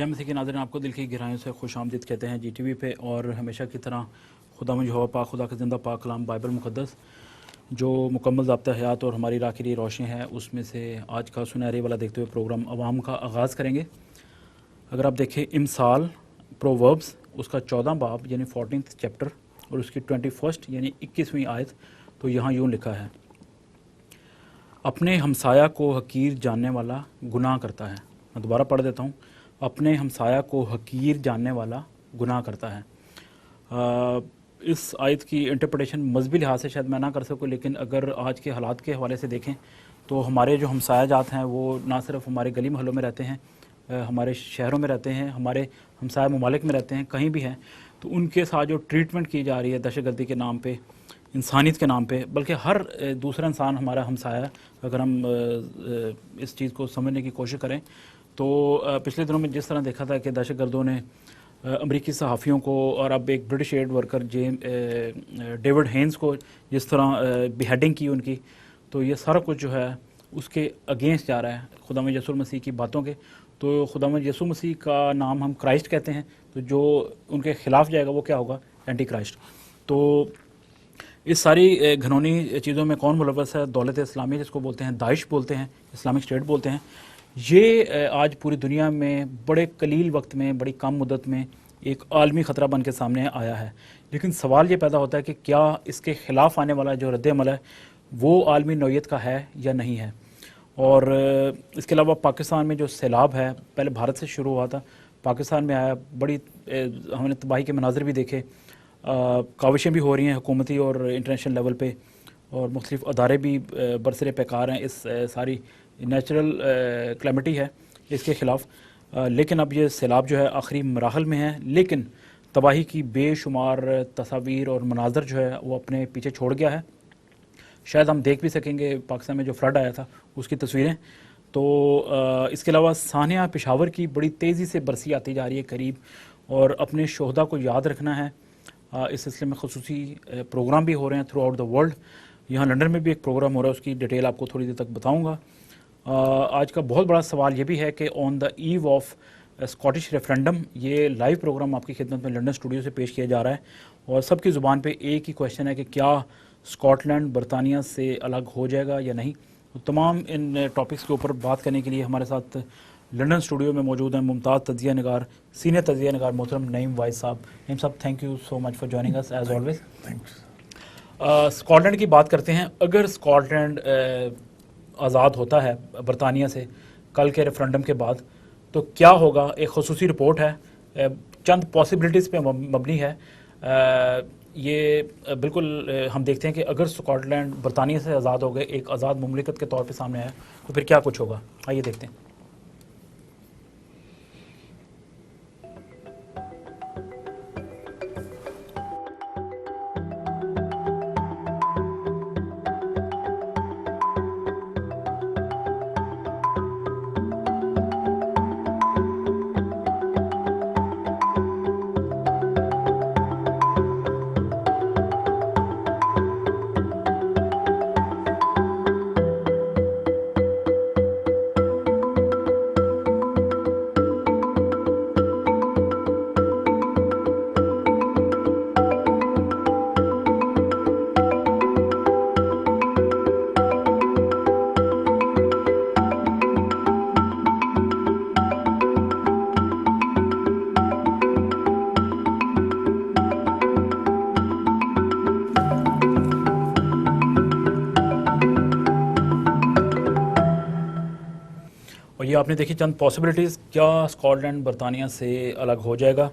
जय मसीह के नाज़रीन, आपको दिल की गहराइयों से खुश आमदीद कहते हैं GTV पे। और हमेशा की तरह खुदा मुझे पाक खुदा का ज़िंदा पाक कलाम बाइबल मुक़द्दस जो मुकम्मल ज़ाब्ता हयात और हमारी राह के लिए रोशनी है, उसमें से आज का सुनहरे वाला देखते हुए प्रोग्राम अवाम का आगाज़ करेंगे। अगर आप देखें इमसाल प्रोवर्ब्स उसका 14 बाब यानी 14th चैप्टर और उसकी 21 यानी 21वीं आयत, तो यहाँ यूँ लिखा है, अपने हमसाया को हकीर जानने वाला गुनाह करता है। मैं दोबारा पढ़ देता हूँ, अपने हमसाया को हकीर जानने वाला गुनाह करता है। इस आयत की इंटरप्रिटेशन मजहबी लिहाज से शायद मैं ना कर सकूँ, लेकिन अगर आज के हालात के हवाले से देखें तो हमारे जो हमसाया जात हैं वो ना सिर्फ हमारे गली महलों में रहते हैं, हमारे शहरों में रहते हैं, हमारे हमसाया ममालिक में रहते हैं, कहीं भी हैं, तो उनके साथ जो ट्रीटमेंट की जा रही है दहशतगर्दी के नाम पे, इंसानियत के नाम पे, बल्कि हर दूसरा इंसान हमारा हमसाया, अगर हम इस चीज़ को समझने की कोशिश करें तो पिछले दिनों में जिस तरह देखा था कि दहशतगर्दों ने अमरीकी सहाफ़ियों को और अब एक British aid worker David Haines को जिस तरह बिहेडिंग की उनकी, तो ये सारा कुछ जो है उसके अगेंस्ट जा रहा है खुदावंद यीशु मसीह की बातों के। तो खुदावंद यीशु मसीह का नाम हम क्राइस्ट कहते हैं, तो जो उनके ख़िलाफ़ जाएगा वो क्या होगा? Anti Christ. तो इस सारी घनौनी चीज़ों में कौन मुलव्वस है? दौलत इस्लामी जिसको बोलते हैं, दाइश बोलते हैं, इस्लामिक स्टेट बोलते हैं। ये आज पूरी दुनिया में बड़े कलील वक्त में, बड़ी कम मुद्दत में एक आलमी ख़तरा बन के सामने आया है। लेकिन सवाल ये पैदा होता है कि क्या इसके ख़िलाफ़ आने वाला जो रद्द-ए-अमल है वो आलमी नौइयत का है या नहीं है। और इसके अलावा पाकिस्तान में जो सैलाब है, पहले भारत से शुरू हुआ था, पाकिस्तान में आया, बड़ी हमने तबाही के मनाज़र भी देखे, काविशें भी हो रही हैं हुकूमती और इंटरनेशनल लेवल पे, और मुख्तलिफ़ अदारे भी बरसरे पैकार हैं इस सारी नेचुरल क्लैमिटी है इसके ख़िलाफ़। लेकिन अब ये सैलाब जो है आखिरी मराहल में है, लेकिन तबाही की बेशुमार तस्वीर और मनाज़र जो है वो अपने पीछे छोड़ गया है। शायद हम देख भी सकेंगे पाकिस्तान में जो फ्लड आया था उसकी तस्वीरें। तो इसके अलावा सानिया पेशावर की बड़ी तेज़ी से बरसी आती जा रही है करीब, और अपने शोहदा को याद रखना है। इस सिलसिले में ख़ुसूसी प्रोग्राम भी हो रहे हैं थ्रू आउट द वर्ल्ड। यहाँ लंदन में भी एक प्रोग्राम हो रहा है, उसकी डिटेल आपको थोड़ी देर तक बताऊँगा। आज का बहुत बड़ा सवाल ये भी है कि on the eve of Scottish referendum, ये लाइव प्रोग्राम आपकी खिदमत में लंदन स्टूडियो से पेश किया जा रहा है, और सबकी ज़ुबान पे एक ही क्वेश्चन है कि क्या स्कॉटलैंड बरतानिया से अलग हो जाएगा या नहीं। तो तमाम इन टॉपिक्स के ऊपर बात करने के लिए हमारे साथ लंदन स्टूडियो में मौजूद हैं मुमताज़ तजिया नगार, सीनियर तजिया नगार मोहतरम नईम वाइज साहब। नईम साहब, thank you so much for joining us as always. Scotland की बात करते हैं। अगर स्कॉटलैंड आज़ाद होता है बरतानिया से कल के रेफरेंडम के बाद, तो क्या होगा? एक ख़ुसूसी रिपोर्ट है, चंद पॉसिबिलिटीज़ पे मबनी है। ये बिल्कुल हम देखते हैं कि अगर स्कॉटलैंड बरतानिया से आज़ाद हो गए, एक आज़ाद मुमलिकत के तौर पे सामने आया, तो फिर क्या कुछ होगा? आइए देखते हैं। ये आपने देखी चंद पॉसिबिलिटीज़, क्या स्कॉटलैंड बरतानिया से अलग हो जाएगा।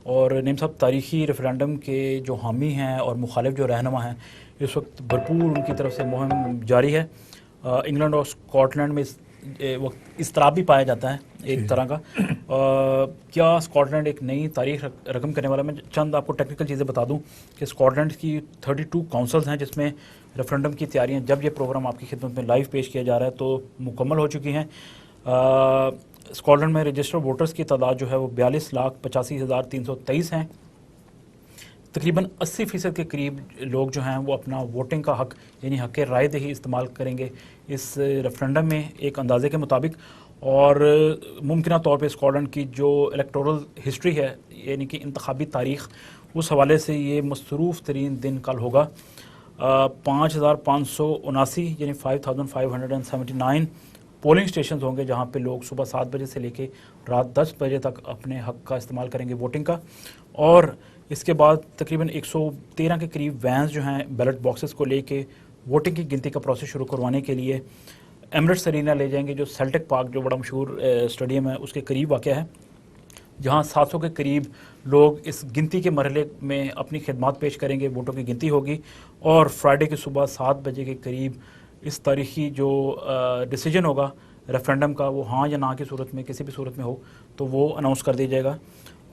और नीम साहब, तारीख़ी रेफरेंडम के जो हामी हैं और मुखालिफ जो रहनुमा हैं, इस वक्त भरपूर उनकी तरफ से मुहिम जारी है। इंग्लैंड और स्कॉटलैंड में इस वक्त इज़्तिराब भी पाया जाता है एक तरह का। क्या स्कॉटलैंड एक नई तारीख रकम करने वाला? मैं चंद आपको टेक्निकल चीज़ें बता दूं कि स्कॉटलैंड की 32 काउंसिल्स हैं जिसमें रेफरेंडम की तैयारियां, जब ये प्रोग्राम आपकी खिदमत में लाइव पेश किया जा रहा है, तो मुकम्मल हो चुकी हैं। स्कॉटलैंड में रजिस्टर्ड वोटर्स की तादाद जो है वो 42,85,323 हैं। तकरीबन 80% के करीब लोग जो हैं वो अपना वोटिंग का हक यानी हक राय दही इस्तेमाल करेंगे इस रेफरेंडम में, एक अंदाजे के मुताबिक। और मुमकिन तौर पे स्कॉटलैंड की जो इलेक्टोरल हिस्ट्री है, यानी कि इंतखाबी तारीख़, उस हवाले से ये मसरूफ़ तरीन दिन कल होगा। 5,579 यानी 5,579 पोलिंग स्टेशन होंगे जहाँ पे लोग सुबह 7 बजे से लेके रात 10 बजे तक अपने हक़ का इस्तेमाल करेंगे वोटिंग का। और इसके बाद तकरीबन 113 के करीब वैन्स जो हैं बैलेट बॉक्सेस को लेके वोटिंग की गिनती का प्रोसेस शुरू करवाने के लिए एमिरेट्स अरीना ले जाएंगे, जो सेल्टिक पार्क जो बड़ा मशहूर स्टेडियम है उसके करीब वाक़या है, जहाँ 700 के करीब लोग इस गिनती के मरहले में अपनी खिदमत पेश करेंगे। वोटों की गिनती होगी और फ्राइडे की सुबह 7 बजे के करीब इस तारीखी जो डिसीजन होगा रेफरेंडम का, वो हाँ या ना की सूरत में, किसी भी सूरत में हो, तो वो अनाउंस कर दिया जाएगा।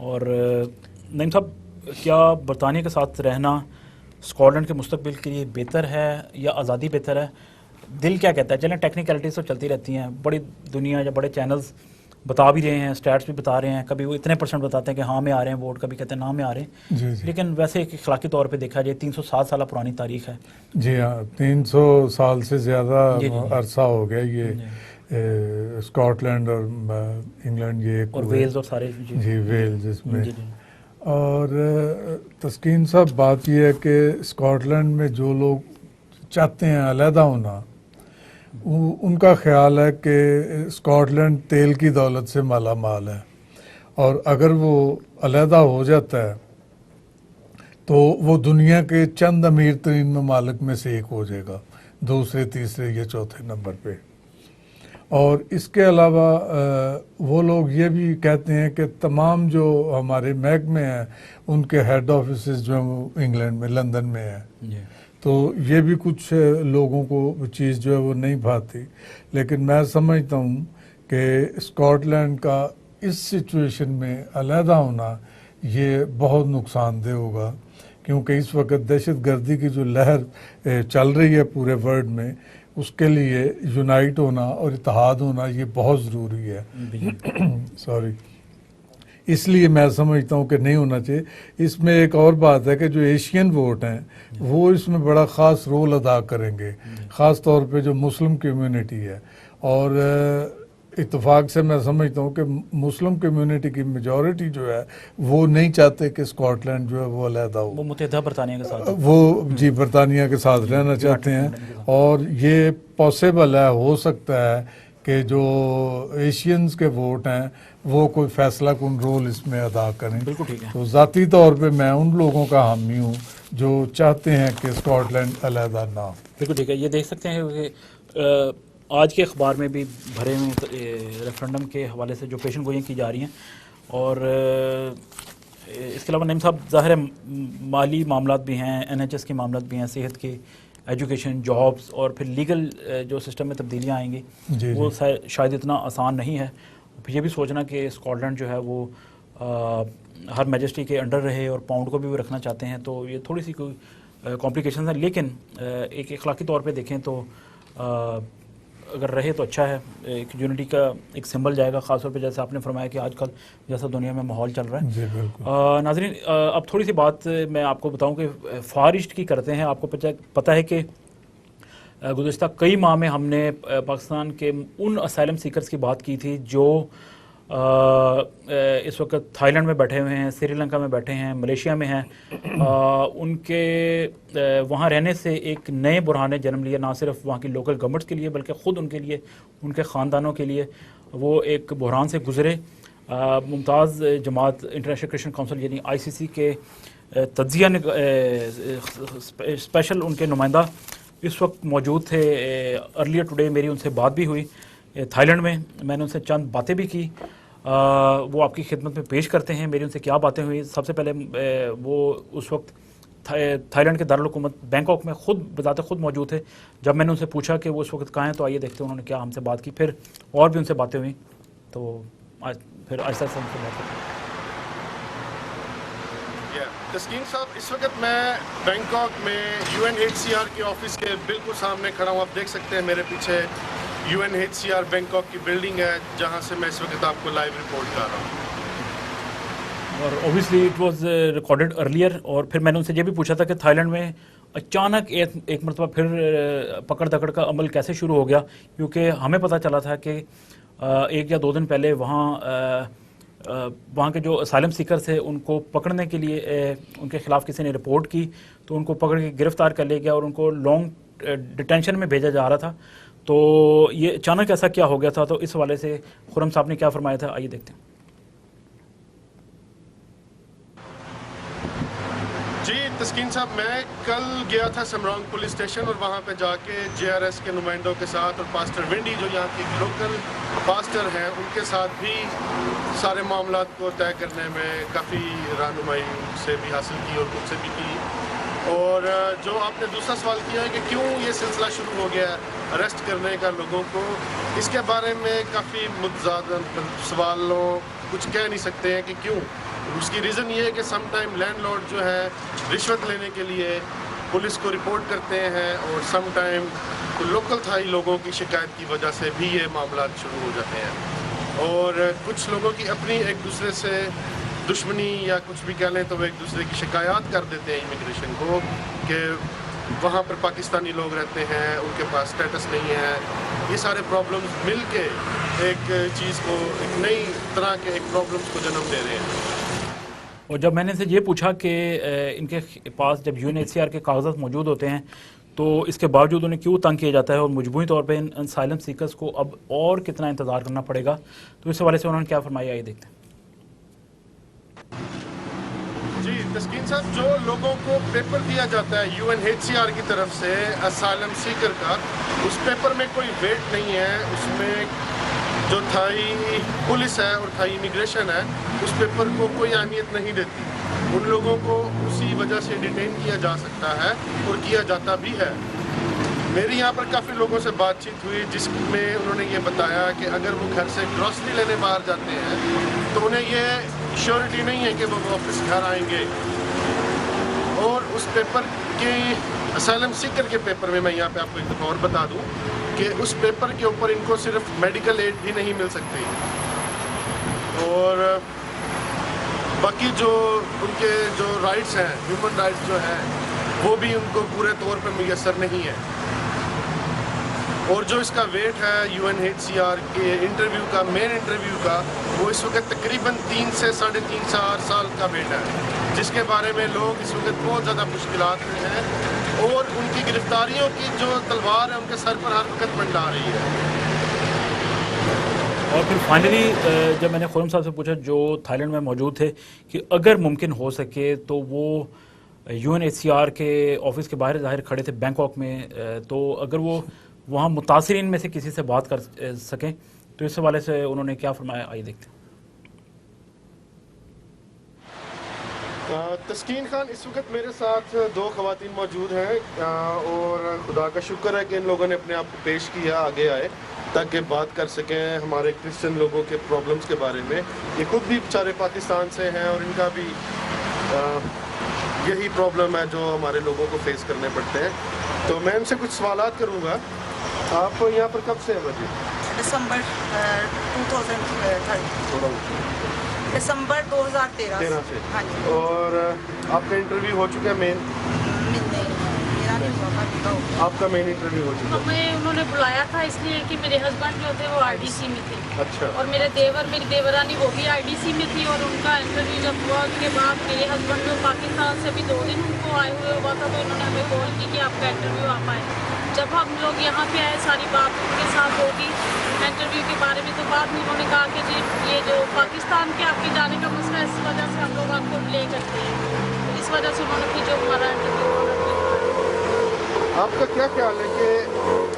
और नईम साहब, क्या बरतानिया के साथ रहना स्कॉटलैंड के मुस्तकबिल के लिए बेहतर है या आज़ादी बेहतर है? दिल क्या कहता है? चलें, टेक्निकलिटीज़ तो चलती रहती हैं, बड़ी दुनिया या बड़े चैनल्स बता भी रहे हैं, स्टैट्स भी बता रहे हैं, कभी वो इतने % बताते हैं कि हाँ में आ रहे हैं वोट, कभी कहते हैं ना में आ रहे हैं। जी। लेकिन वैसे एक अखलाकी तौर पे देखा जाए 307 साल पुरानी तारीख है। जी हाँ, 300 साल से ज़्यादा अरसा हो गया ये स्कॉटलैंड और इंग्लैंड ये और वेल्स और सारे जी वेल्स इसमें। और तस्कीन साहब, बात यह है कि स्कॉटलैंड में जो लोग चाहते हैं अलहदा होना, उनका ख्याल है कि स्कॉटलैंड तेल की दौलत से माला माल है, और अगर वो अलहदा हो जाता है तो वो दुनिया के चंद अमीर तरीन ममालिक में से एक हो जाएगा, दूसरे तीसरे या चौथे नंबर पे। और इसके अलावा वो लोग ये भी कहते हैं कि तमाम जो हमारे महकमे हैं उनके हेड ऑफिस जो हैं वो इंग्लैंड में, लंदन में है। तो ये भी कुछ लोगों को चीज़ जो है वो नहीं भाती। लेकिन मैं समझता हूँ कि स्कॉटलैंड का इस सिचुएशन में अलहदा होना ये बहुत नुकसानदेह होगा, क्योंकि इस वक्त दहशत गर्दी की जो लहर चल रही है पूरे वर्ल्ड में, उसके लिए यूनाइट होना और इत्तेहाद होना ये बहुत ज़रूरी है। सॉरी, इसलिए मैं समझता हूँ कि नहीं होना चाहिए। इसमें एक और बात है कि जो एशियन वोट हैं वो इसमें बड़ा ख़ास रोल अदा करेंगे, ख़ास तौर पे जो मुस्लिम कम्युनिटी है। और इत्तेफाक से मैं समझता हूँ कि मुस्लिम कम्युनिटी की मेजॉरिटी जो है वो नहीं चाहते कि स्कॉटलैंड जो है वो अलहदा हो, वो मुत्तहिदा बरतानिया के साथ, वो जी बरतानिया के साथ रहना चाहते हैं। और ये पॉसिबल है, हो सकता है कि जो एशियंस के वोट हैं वो कोई फैसला कुन रोल इसमें अदा करें। बिल्कुल ठीक है। तो ज़ाती तौर पे मैं उन लोगों का हामी हूँ जो चाहते हैं कि स्कॉटलैंड अलहदा ना हो। बिल्कुल ठीक है। ये देख सकते हैं कि आज के अखबार में भी भरे हुए रेफरेंडम के हवाले से जो पेशन गोइयाँ की जा रही हैं। और इसके अलावा नईम साहब, ज़ाहिर है माली मामलात भी हैं, NHS के मामलात भी हैं, सेहत के, एजुकेशन, जॉब्स, और फिर लीगल जो सिस्टम में तब्दीलियाँ आएंगी वो शायद इतना आसान नहीं है। फिर ये भी सोचना कि स्कॉटलैंड जो है वो हर मैजेस्टी के अंडर रहे और पाउंड को भी वो रखना चाहते हैं, तो ये थोड़ी सी कोई कॉम्प्लिकेशन है। लेकिन एक अखलाकी तौर पे देखें तो अगर रहे तो अच्छा है, एक यूनिटी का एक सिंबल जाएगा, ख़ासतौर पे जैसे आपने फरमाया कि आजकल जैसा दुनिया में माहौल चल रहा है। जी बिल्कुल। नाज़रीन, अब थोड़ी सी बात मैं आपको बताऊं कि फार ईस्ट की करते हैं। आपको पता है कि गुज़श्ता कई माह में हमने पाकिस्तान के उन असाइलम सीकर्स की बात की थी जो इस वक्त थाईलैंड में बैठे हुए हैं, श्रीलंका में बैठे हैं, मलेशिया में हैं। उनके वहाँ रहने से एक नए बुरहान ने जन्म लिया, ना सिर्फ वहाँ की लोकल गवर्नमेंट्स के लिए बल्कि ख़ुद उनके लिए, उनके ख़ानदानों के लिए। वो एक बुरहान से गुज़रे। मुमताज़ जमात इंटरनेशनल क्रिश्चियन काउंसिल यानी ICC के तज्ज़िया स्पेशल उनके नुमाइंदा इस वक्त मौजूद थे। अर्लियर टुडे मेरी उनसे बात भी हुई थाईलैंड में, मैंने उनसे चंद बातें भी की। वो आपकी खिदमत में पेश करते हैं मेरी उनसे क्या बातें हुई। सबसे पहले वो उस वक्त थाईलैंड के दारुल हुकूमत बैंकॉक में बजाते खुद मौजूद थे। जब मैंने उनसे पूछा कि वो उस वक्त कहाँ हैं, तो आइए देखते हैं उन्होंने क्या हमसे बात की। फिर और भी उनसे बातें हुई, तो फिर आहिस्ता आहिस्ता उनसे बात करते हैं। तस्कीन साहब, इस वक्त मैं बैंकॉक में UNHCR के ऑफिस के बिल्कुल सामने खड़ा हूँ। आप देख सकते हैं मेरे पीछे UNHCR बैंकॉक की बिल्डिंग है, जहाँ से मैं इस वक्त आपको लाइव रिपोर्ट कर रहा हूँ। और obviously it was recorded earlier. और फिर मैंने उनसे ये भी पूछा था कि थाईलैंड में अचानक एक मरतबा फिर पकड़ दकड़ का अमल कैसे शुरू हो गया, क्योंकि हमें पता चला था कि 1 या 2 दिन पहले वहाँ के जो असाइलम सीकर्स थे उनको पकड़ने के लिए उनके खिलाफ किसी ने रिपोर्ट की, तो उनको पकड़ के गिरफ्तार कर लिया गया और उनको लॉन्ग डिटेंशन में भेजा जा रहा था। तो ये अचानक ऐसा क्या हो गया था, तो इस हवाले से खुर्रम साहब ने क्या फरमाया था, आइए देखते हैं। जी तस्कीन साहब, मैं कल गया था समरांग पुलिस स्टेशन और वहाँ पे जाके JRS के नुमाइंदों के साथ और पास्टर विंडी जो यहाँ के लोकल पास्टर हैं उनके साथ भी सारे मामला को तय करने में काफ़ी रहनुमाई से भी हासिल की और खुद से भी की। और जो आपने दूसरा सवाल किया है कि क्यों ये सिलसिला शुरू हो गया अरेस्ट करने का लोगों को, इसके बारे में काफ़ी मुतज़ाद सवालों कुछ कह नहीं सकते हैं कि क्यों। उसकी रीज़न ये है कि समटाइम लैंडलॉर्ड जो है रिश्वत लेने के लिए पुलिस को रिपोर्ट करते हैं और समटाइम लोकल थाई लोगों की शिकायत की वजह से भी ये मामला शुरू हो जाते हैं। और कुछ लोगों की अपनी एक दूसरे से दुश्मनी या कुछ भी कह लें तो वो एक दूसरे की शिकायत कर देते हैं इमिग्रेशन को कि वहाँ पर पाकिस्तानी लोग रहते हैं, उनके पास स्टेटस नहीं है। ये सारे प्रॉब्लम्स मिल के एक चीज़ को, एक नई तरह के एक प्रॉब्लम्स को जन्म दे रहे हैं। और जब मैंने इनसे ये पूछा कि इनके पास जब UNHCR के कागजात मौजूद होते हैं तो इसके बावजूद उन्हें क्यों तंग किया जाता है और मजबूरी तौर पे इन असाइलम सीकर्स को अब और कितना इंतज़ार करना पड़ेगा, तो इस हवाले से उन्होंने क्या फरमाया, आइए देखते हैं। जी तस्कीन साहब, जो लोगों को पेपर दिया जाता है UNHCR की तरफ से असाइलम सीकर का, उस पेपर में कोई वेट नहीं है। उसमें जो थाई पुलिस है और थाई इमिग्रेशन है उस पेपर को कोई अहमियत नहीं देती। उन लोगों को उसी वजह से डिटेन किया जा सकता है और किया जाता भी है। मेरी यहाँ पर काफ़ी लोगों से बातचीत हुई जिसमें उन्होंने ये बताया कि अगर वो घर से ग्रॉसरी लेने बाहर जाते हैं तो उन्हें ये श्योरिटी नहीं है कि वो वापस घर आएंगे। और उस पेपर के असाइलम सीकर के पेपर में मैं यहाँ पे आपको एक दफ़ा और बता दूँ कि उस पेपर के ऊपर इनको सिर्फ मेडिकल एड भी नहीं मिल सकती और बाकी जो उनके जो राइट्स हैं, ह्यूमन राइट्स जो हैं, वो भी उनको पूरे तौर पे मुयस्सर नहीं है। और जो इसका वेट है UNHCR के इंटरव्यू का, मेन इंटरव्यू का, वो इस वक्त तकरीबन 3 से 3.5-4 साल का वेट है, जिसके बारे में लोग इस वक्त बहुत ज़्यादा मुश्किलात में हैं और उनकी गिरफ्तारियों की जो तलवार है उनके सर पर हर वक्त मंडा रही है। और फिर फाइनली जब मैंने खुर्रम साहब से पूछा जो थाईलैंड में मौजूद थे कि अगर मुमकिन हो सके तो वो UNHCR के ऑफिस के बाहर ज़ाहिर खड़े थे बैंकॉक में, तो अगर वो वहाँ मुतासिरीन में से किसी से बात कर सकें तो इस हवाले से उन्होंने क्या फरमाया, आइए देखते हैं। तस्कीन खान, इस वक्त मेरे साथ 2 ख़वातीन मौजूद हैं और खुदा का शुक्र है कि इन लोगों ने अपने आप को पेश किया, आगे आए ताकि बात कर सकें हमारे क्रिश्चियन लोगों के प्रॉब्लम्स के बारे में। ये खुद भी बेचारे पाकिस्तान से हैं और इनका भी यही प्रॉब्लम है जो हमारे लोगों को फेस करने पड़ते हैं। तो मैं इनसे कुछ सवालात करूँगा। आप यहाँ पर कब से हैं भाजी? दिसंबर 2013 दिसंबर 2013 से। हाँ जी। और आपका इंटरव्यू हो चुका है मेन? नहीं, मेरा नहीं हुआ, बाकी का हो गया। आपका मेन इंटरव्यू हो चुका है? हमें उन्होंने बुलाया था इसलिए कि मेरे हस्बैंड जो थे वो RDC में थे। अच्छा। और मेरे मेरी देवरानी वो भी RDC में थी और उनका इंटरव्यू जब हुआ उसके बाद मेरे हस्बैंड जो पाकिस्तान से भी 2 दिन उनको आए हुए हुआ था तो उन्होंने हमें कॉल की कि आपका इंटरव्यू आप आए। जब हम लोग यहाँ पे आए सारी बात उनके साथ होगी इंटरव्यू के बारे में, तो बाद में उन्होंने कहा कि जी ये जो पाकिस्तान के आपके जाने का मसला है इस वजह से हम लोग आपको डिले करते हैं, तो इस वजह से उन्होंने फिर जो हमारा इंटरव्यू। आपका क्या ख्याल है कि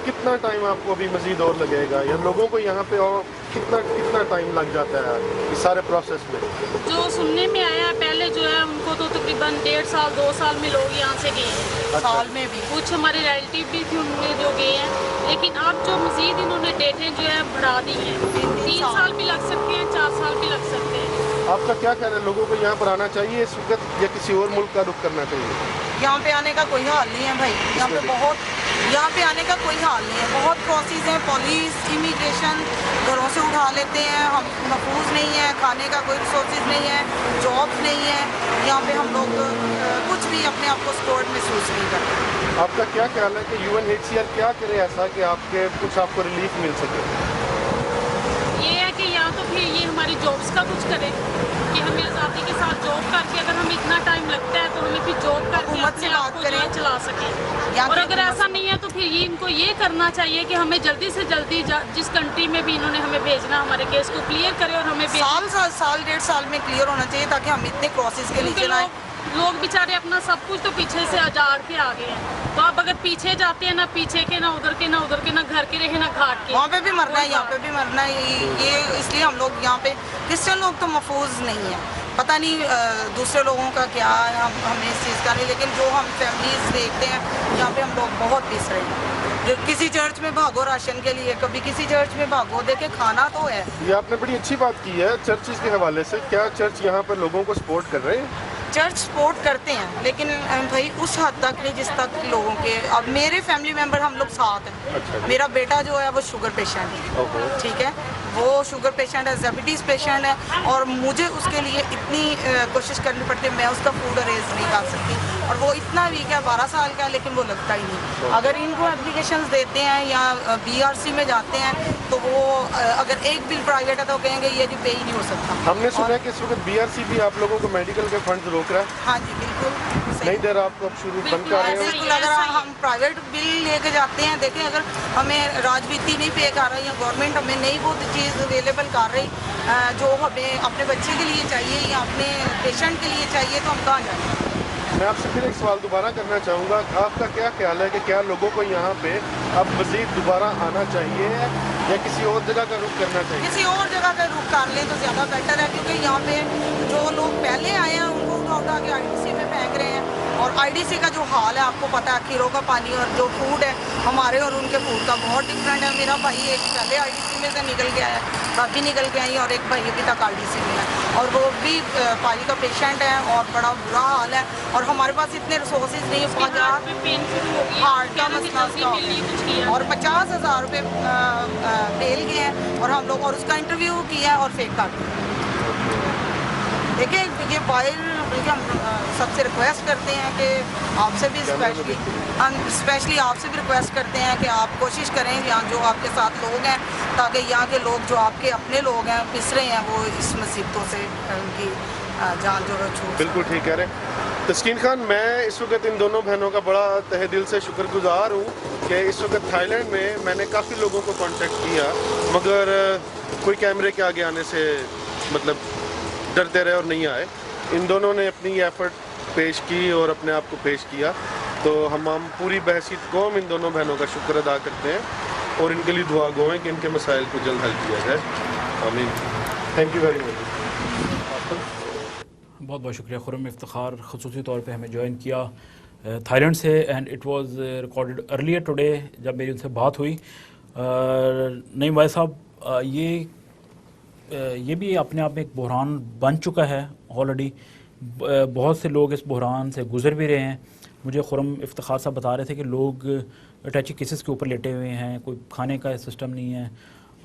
कितना टाइम आपको अभी मज़ीद और लगेगा या लोगों को यहाँ पे और कितना टाइम लग जाता है इस सारे प्रोसेस में? जो सुनने में आया है पहले जो है उनको तो तकरीबन 1.5 साल 2 साल में लोग यहाँ से गए हैं। अच्छा। साल में भी कुछ हमारे रिलेटिव भी थे उनमें जो गए हैं, लेकिन अब जो मजीद इन्होंने डेटें जो है बढ़ा दी हैं। 3 साल भी लग सकते हैं, 4 साल भी लग सकते हैं। आपका क्या ख्याल है, लोगों को यहाँ पर आना चाहिए इस वक्त या किसी और मुल्क का रुख करना चाहिए? यहाँ पे आने का कोई हाल नहीं है भाई। यहाँ पे आने का कोई हाल नहीं है। बहुत प्रोसेस हैं, पुलिस इमिग्रेशन घरों से उठा लेते हैं, हम महफूज नहीं है, खाने का कोई रिसोर्सेज नहीं है, जॉब्स नहीं है। यहाँ पे हम लोग कुछ भी अपने आप को सिक्योर महसूस नहीं करते। आपका क्या ख्याल है कि UNHCR क्या करे ऐसा कि आपको रिलीफ मिल सके? जॉब्स का कुछ करें कि हमें आज़ादी के साथ जॉब करके, अगर हमें इतना टाइम लगता है तो हमें फिर जॉब करके हुकूमत से अपने आप बात को करें। जो है चला सकें। या और फिर अगर ऐसा नहीं है तो फिर ये इनको ये करना चाहिए कि हमें जल्दी से जल्दी जिस कंट्री में भी इन्होंने हमें भेजना, हमारे केस को क्लियर करे और हमें साल 1.5 साल में क्लियर होना चाहिए, ताकि हम इतने क्रॉसेस के नीचे ना आए। लोग बेचारे अपना सब कुछ तो पीछे से अजाड़ के आ गए हैं, तो आप अगर पीछे जाते हैं, ना पीछे के, ना उधर के, ना उधर के, ना घर के रहे, ना घाट के, वहाँ पे भी मरना है, यहाँ पे भी मरना है। ये इसलिए हम लोग यहाँ पे क्रिश्चियन लोग तो महफूज नहीं है। पता नहीं दूसरे लोगों का क्या है, हमें इस चीज़ का नहीं, लेकिन जो हम फैमिलीज देखते हैं यहाँ पे हम लोग बहुत पिस रहे हैं। जो किसी चर्च में भागो राशन के लिए, कभी किसी चर्च में भागो, देखे खाना तो है। ये आपने बड़ी अच्छी बात की है चर्चिस के हवाले से। क्या चर्च यहाँ पर लोगों को सपोर्ट कर रहे हैं? चर्च सपोर्ट करते हैं, लेकिन भाई उस हद तक नहीं जिस तक लोगों के। अब मेरे फैमिली मेंबर हम लोग साथ हैं। अच्छा। मेरा बेटा जो है वो शुगर पेशेंट है, ठीक है, वो शुगर पेशेंट है, डायबिटीज़ पेशेंट है, और मुझे उसके लिए इतनी कोशिश करनी पड़ती है, मैं उसका फूड अरेंज नहीं कर सकती। और वो इतना वीक है, 12 साल का है, लेकिन वो लगता ही नहीं। अगर इनको एप्लीकेशंस देते हैं या BRC में जाते हैं तो वो अगर एक बिल प्राइवेट है तो कहेंगे ये जो पे ही नहीं हो सकता। हमने सुना है कि इस वक्त BRC भी आप लोगों को मेडिकल के फंड रोक रहा है। हाँ जी, बिल्कुल सही। नहीं दे रहा आपको, अब शुरू बंद कर रहे हैं। बिल्कुल, अगर हम प्राइवेट बिल लेके जाते हैं, देखें अगर हमें राजनीति नहीं पे कर रही या गवर्नमेंट हमें नहीं वो चीज़ अवेलेबल कर रही जो हमें अपने बच्चे के लिए चाहिए या अपने पेशेंट के लिए चाहिए, तो हम कहाँ जाएँ? मैं आपसे फिर एक सवाल दोबारा करना चाहूँगा, आपका क्या ख्याल है कि क्या लोगों को यहाँ पे अब मज़ीद दोबारा आना चाहिए या किसी और जगह का रुख करना चाहिए? किसी और जगह का रुख कर लें तो ज़्यादा बेटर है, क्योंकि यहाँ पे जो लोग पहले आए हैं उनको उठा के IDC में फेंक रहे हैं। और IDC का जो हाल है आपको पता है, खीरों का पानी और जो फूड है हमारे और उनके फूड का बहुत डिफरेंट है। मेरा भाई एक पहले IDC में से निकल गया है, भाभी निकल के आई, और एक भाई अभी तक IDC में है, और वो भी पानी का पेशेंट है और बड़ा बुरा हाल है। और हमारे पास इतने रिसोर्सेज नहीं है, 50 हार्ट का मसला और 50,000 रुपये बेल गए हैं, और हम लोग और उसका इंटरव्यू किया और फेक कर दिया। देखिए ये फाइल हम सबसे रिक्वेस्ट करते हैं कि आपसे भी स्पेशली आपसे भी रिक्वेस्ट करते हैं कि आप कोशिश करें यहाँ जो आपके साथ लोग हैं, ताकि यहाँ के लोग जो आपके अपने लोग हैं पिस रहे हैं वो इस मुसीबतों से उनकी जान जो छूट। बिल्कुल ठीक कह रहे हैं तस्कीन खान। मैं इस वक्त इन दोनों बहनों का बड़ा तहे दिल से शुक्रगुजार हूँ कि इस वक्त थाईलैंड में मैंने काफ़ी लोगों को कांटेक्ट किया, मगर कोई कैमरे के आगे आने से मतलब डरते रहे और नहीं आए। इन दोनों ने अपनी एफर्ट पेश की और अपने आप को पेश किया, तो हम पूरी बहसीत कौम इन दोनों बहनों का शुक्र अदा करते हैं और इनके लिए दुआ गो हैं कि इनके मसाइल को जल्द हल किया जाए। आमीन। Thank you very much. बहुत बहुत शुक्रिया खुर्रम इफ्तिखार, ख़ुसूसी तौर पे हमें ज्वाइन किया थाईलैंड से, and it was recorded earlier today जब मेरी उनसे बात हुई। नईम भाई साहब, ये भी अपने आप में एक बहरान बन चुका है ऑलरेडी। बहुत से लोग इस बहरान से गुजर भी रहे हैं। मुझे खुर्रम इफ्तिखार साहब बता रहे थे कि लोग अटैची केसेस के ऊपर लेटे हुए हैं, कोई खाने का सिस्टम नहीं है।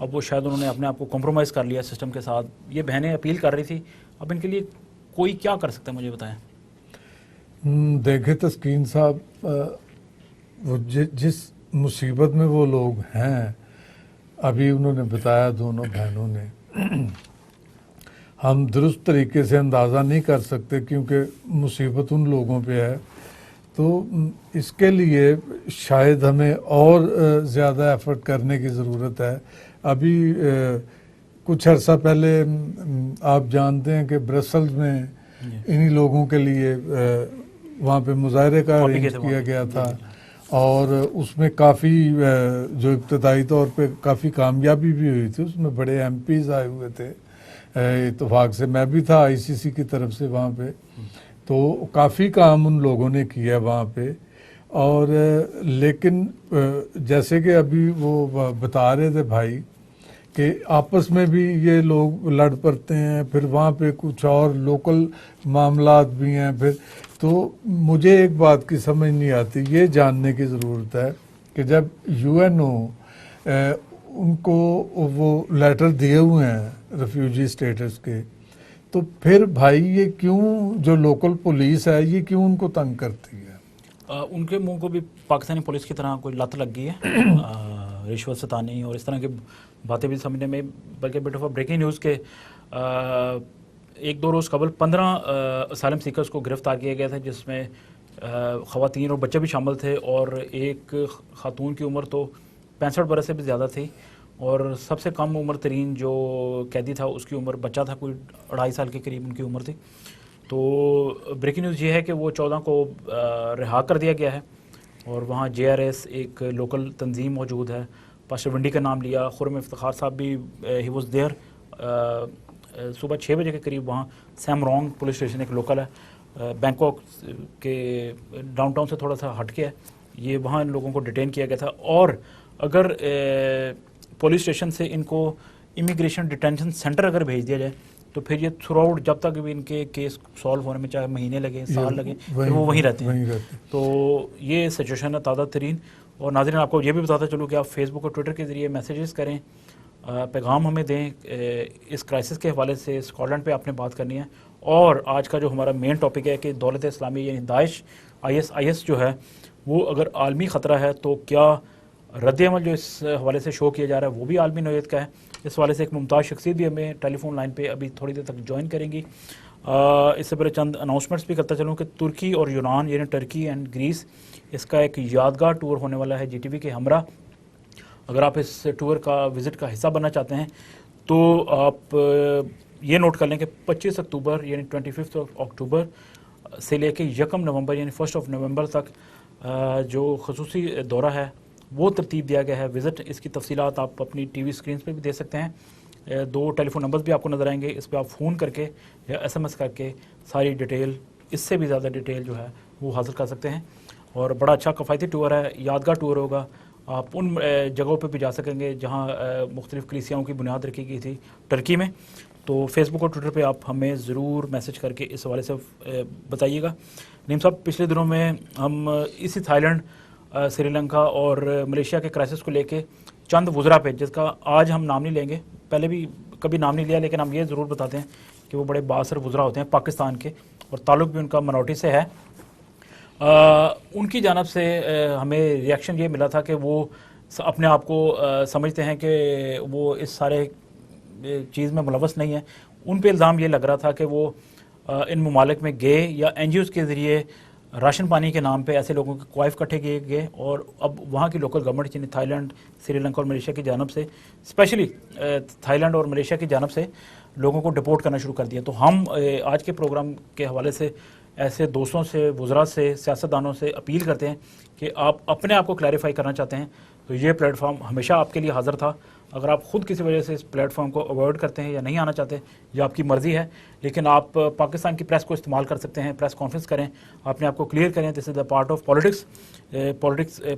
अब वो शायद उन्होंने अपने आप को कॉम्प्रोमाइज़ कर लिया सिस्टम के साथ। ये बहनें अपील कर रही थी, अब इनके लिए कोई क्या कर सकता है, मुझे बताएं। देखे तस्कीन साहब, वो जिस मुसीबत में वो लोग हैं, अभी उन्होंने बताया दोनों बहनों ने, हम दुरुस्त तरीके से अंदाज़ा नहीं कर सकते क्योंकि मुसीबत उन लोगों पे है। तो इसके लिए शायद हमें और ज़्यादा एफर्ट करने की ज़रूरत है। अभी कुछ अर्सा पहले आप जानते हैं कि ब्रसल्स में इन्हीं लोगों के लिए वहाँ पे मुजाहरे का अरेंज किया गया था, और उसमें काफ़ी जो इब्तदाई तौर पे काफ़ी कामयाबी भी हुई थी। उसमें बड़े MPs आए हुए थे, इत्तेफाक से मैं भी था ICC की तरफ से वहाँ पे। तो काफ़ी काम उन लोगों ने किया वहाँ पे। और लेकिन जैसे कि अभी वो बता रहे थे भाई कि आपस में भी ये लोग लड़ पड़ते हैं, फिर वहाँ पे कुछ और लोकल मामलात भी हैं। फिर तो मुझे एक बात की समझ नहीं आती, ये जानने की ज़रूरत है कि जब UNO उनको वो लेटर दिए हुए हैं रेफ्यूजी स्टेटस के, तो फिर भाई ये क्यों जो लोकल पुलिस है ये क्यों उनको तंग करती है? उनके मुंह को भी पाकिस्तानी पुलिस की तरह कोई लत लग गई है रिश्वत सतानी और इस तरह की बातें भी समझने में। बल्कि बिट ऑफ ब्रेकिंग न्यूज़ के एक दो रोज़ कबल 15 असाइलम सीकर्स को गिरफ़्तार किया गया था, जिसमें ख़वातीन और बच्चे भी शामिल थे, और एक ख़ातून की उम्र तो 65 बरस से भी ज़्यादा थी, और सबसे कम उम्र तरीन जो कैदी था उसकी उम्र बच्चा था, कोई 2.5 साल के करीब उनकी उम्र थी। तो ब्रेकिंग न्यूज़ ये है कि वो 14 को रिहा कर दिया गया है, और वहाँ JRS एक लोकल तंजीम मौजूद है, पास्टर वंडी का नाम लिया, खुर्रम इफ्तिखार साहब भी ही वॉज देयर, सुबह 6 बजे के करीब वहाँ सैम रॉन्ग पुलिस स्टेशन एक लोकल है, बैंकॉक के डाउनटाउन से थोड़ा सा हट के है, ये वहाँ इन लोगों को डिटेन किया गया था। और अगर पुलिस स्टेशन से इनको इमिग्रेशन डिटेंशन सेंटर अगर भेज दिया जाए तो फिर ये थ्रू आउट जब तक भी इनके केस सॉल्व होने में चाहे महीने लगे, साल लगे, फिर वो वहीं रहते हैं। तो ये सिचुएशन है ताज़ा तरीन। और नाज़रीन, आपको ये भी बताता चलूँ कि आप फेसबुक और ट्विटर के ज़रिए मैसेजेस करें, पैगाम हमें दें इस क्राइसिस के हवाले से। स्कॉटलैंड पे आपने बात करनी है, और आज का जो हमारा मेन टॉपिक है कि दौलत इस्लामी यानी दाइश IS जो है वो अगर आलमी ख़तरा है तो क्या रद्द-ए-अमल जो इस हवाले से शो किया जा रहा है वो भी आलमी नौयत का है। इस हवाले से एक मुमताज़ शख्सियत भी हमें टेलीफोन लाइन पे अभी थोड़ी देर तक ज्वाइन करेंगी। इससे पहले चंद अनाउंसमेंट्स भी करता चलूँ कि तुर्की और यूनान यानी टर्की एंड ग्रीस, इसका एक यादगार टूर होने वाला है GTV के हमरा। अगर आप इस टूर का विज़िट का हिस्सा बनना चाहते हैं तो आप ये नोट कर लें कि 25 अक्टूबर यानी 25 अक्टूबर से लेके 1 नवंबर यानी 1 नवंबर तक जो खसूसी दौरा है वो तरतीब दिया गया है। विज़िट इसकी तफसीलात आप अपनी TV स्क्रीन पे भी दे सकते हैं। 2 टेलीफोन नंबर्स भी आपको नज़र आएंगे, इस पर आप फ़ोन करके या SMS करके सारी डिटेल, इससे भी ज़्यादा डिटेल जो है वो हासिल कर सकते हैं। और बड़ा अच्छा किफ़ायती टूर है, यादगार टूर होगा। आप उन जगहों पे भी जा सकेंगे जहाँ मुख्तलिफ़ कलीसियाओं की बुनियाद रखी गई थी टर्की में। तो फेसबुक और ट्विटर पे आप हमें ज़रूर मैसेज करके इस हवाले से बताइएगा। नीम साहब, पिछले दिनों में हम इसी थाईलैंड, श्रीलंका और मलेशिया के क्राइसिस को लेके चंद वज़रा पे, जिसका आज हम नाम नहीं लेंगे, पहले भी कभी नाम नहीं लिया, लेकिन हम ये ज़रूर बताते हैं कि वो बड़े बाअसर वज़रा होते हैं पाकिस्तान के, और ताल्लुक़ भी उनका मिनॉरिटी से है। उनकी जानब से हमें रिएक्शन ये मिला था कि वो अपने आप को समझते हैं कि वो इस सारे चीज़ में मुलव्वस नहीं है। उन पे इल्ज़ाम ये लग रहा था कि वो इन ममालिक में गए या NGOs के ज़रिए राशन पानी के नाम पे ऐसे लोगों के क्वाइफ इकट्ठे किए गए, और अब वहाँ की लोकल गवर्नमेंट यानी थाईलैंड, श्रीलंका और मलेशिया की जानब से, स्पेशली थाईलैंड और मलेशिया की जानब से लोगों को डिपोर्ट करना शुरू कर दिया। तो हम आज के प्रोग्राम के हवाले से ऐसे दोस्तों से, वज़रा से, सियासतदानों से अपील करते हैं कि आप अपने आप को क्लैरिफाई करना चाहते हैं तो ये प्लेटफॉर्म हमेशा आपके लिए हाज़िर था। अगर आप ख़ुद किसी वजह से इस प्लेटफॉर्म को अवॉइड करते हैं या नहीं आना चाहते, ये आपकी मर्ज़ी है, लेकिन आप पाकिस्तान की प्रेस को इस्तेमाल कर सकते हैं। प्रेस कॉन्फ्रेंस करें, अपने आप को क्लियर करें। This is the part of politics.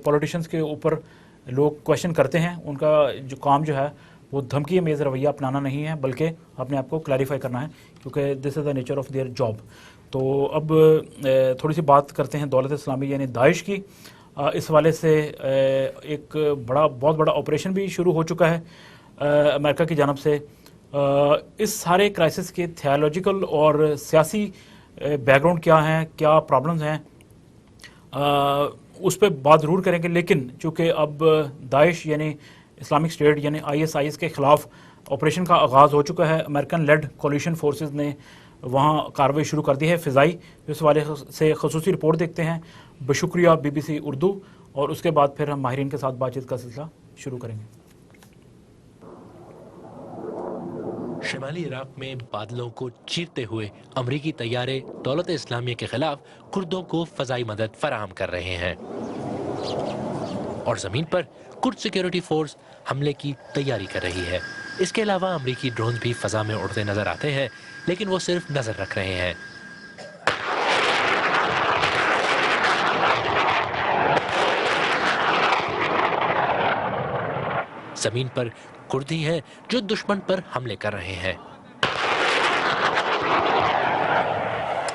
Politicians के ऊपर लोग क्वेश्चन करते हैं, उनका जो काम जो है वो धमकी अमेज़ रवैया अपनाना नहीं है, बल्कि अपने आप को क्लैरिफाई करना है, क्योंकि this is the nature of their job. तो अब थोड़ी सी बात करते हैं दौलत इस्लामी यानी दाइश की। इस हवाले से एक बहुत बड़ा ऑपरेशन भी शुरू हो चुका है अमेरिका की जानब से। इस सारे क्राइसिस के थियोलॉजिकल और सियासी बैकग्राउंड क्या हैं, क्या प्रॉब्लम्स हैं, उस पर बात ज़रूर करेंगे। लेकिन चूँकि अब दाइश यानी इस्लामिक स्टेट यानी ISIS के ख़िलाफ़ ऑपरेशन का आगाज़ हो चुका है, अमेरिकन लेड कोलिशन फोर्सेस ने वहाँ कार्रवाई शुरू कर दी है फ़िज़ाई। इस वाले से ख़ुसूसी रिपोर्ट देखते हैं बशुक्रिया BBC उर्दू, और उसके बाद फिर हम माहिरीन के साथ बातचीत का सिलसिला शुरू करेंगे। शिमाली इराक में बादलों को चीरते हुए अमरीकी तैयारे दौलत इस्लामिया के खिलाफ कुर्दों को फ़ज़ाई मदद फराहम कर रहे हैं, और ज़मीन पर कुर्द सिक्योरिटी फोर्स हमले की तैयारी कर रही है। इसके अलावा अमरीकी ड्रोन भी फ़ज़ा में उड़ते नजर आते हैं, लेकिन वो सिर्फ नजर रख रहे हैं। जमीन पर कुर्दी हैं जो दुश्मन पर हमले कर रहे हैं।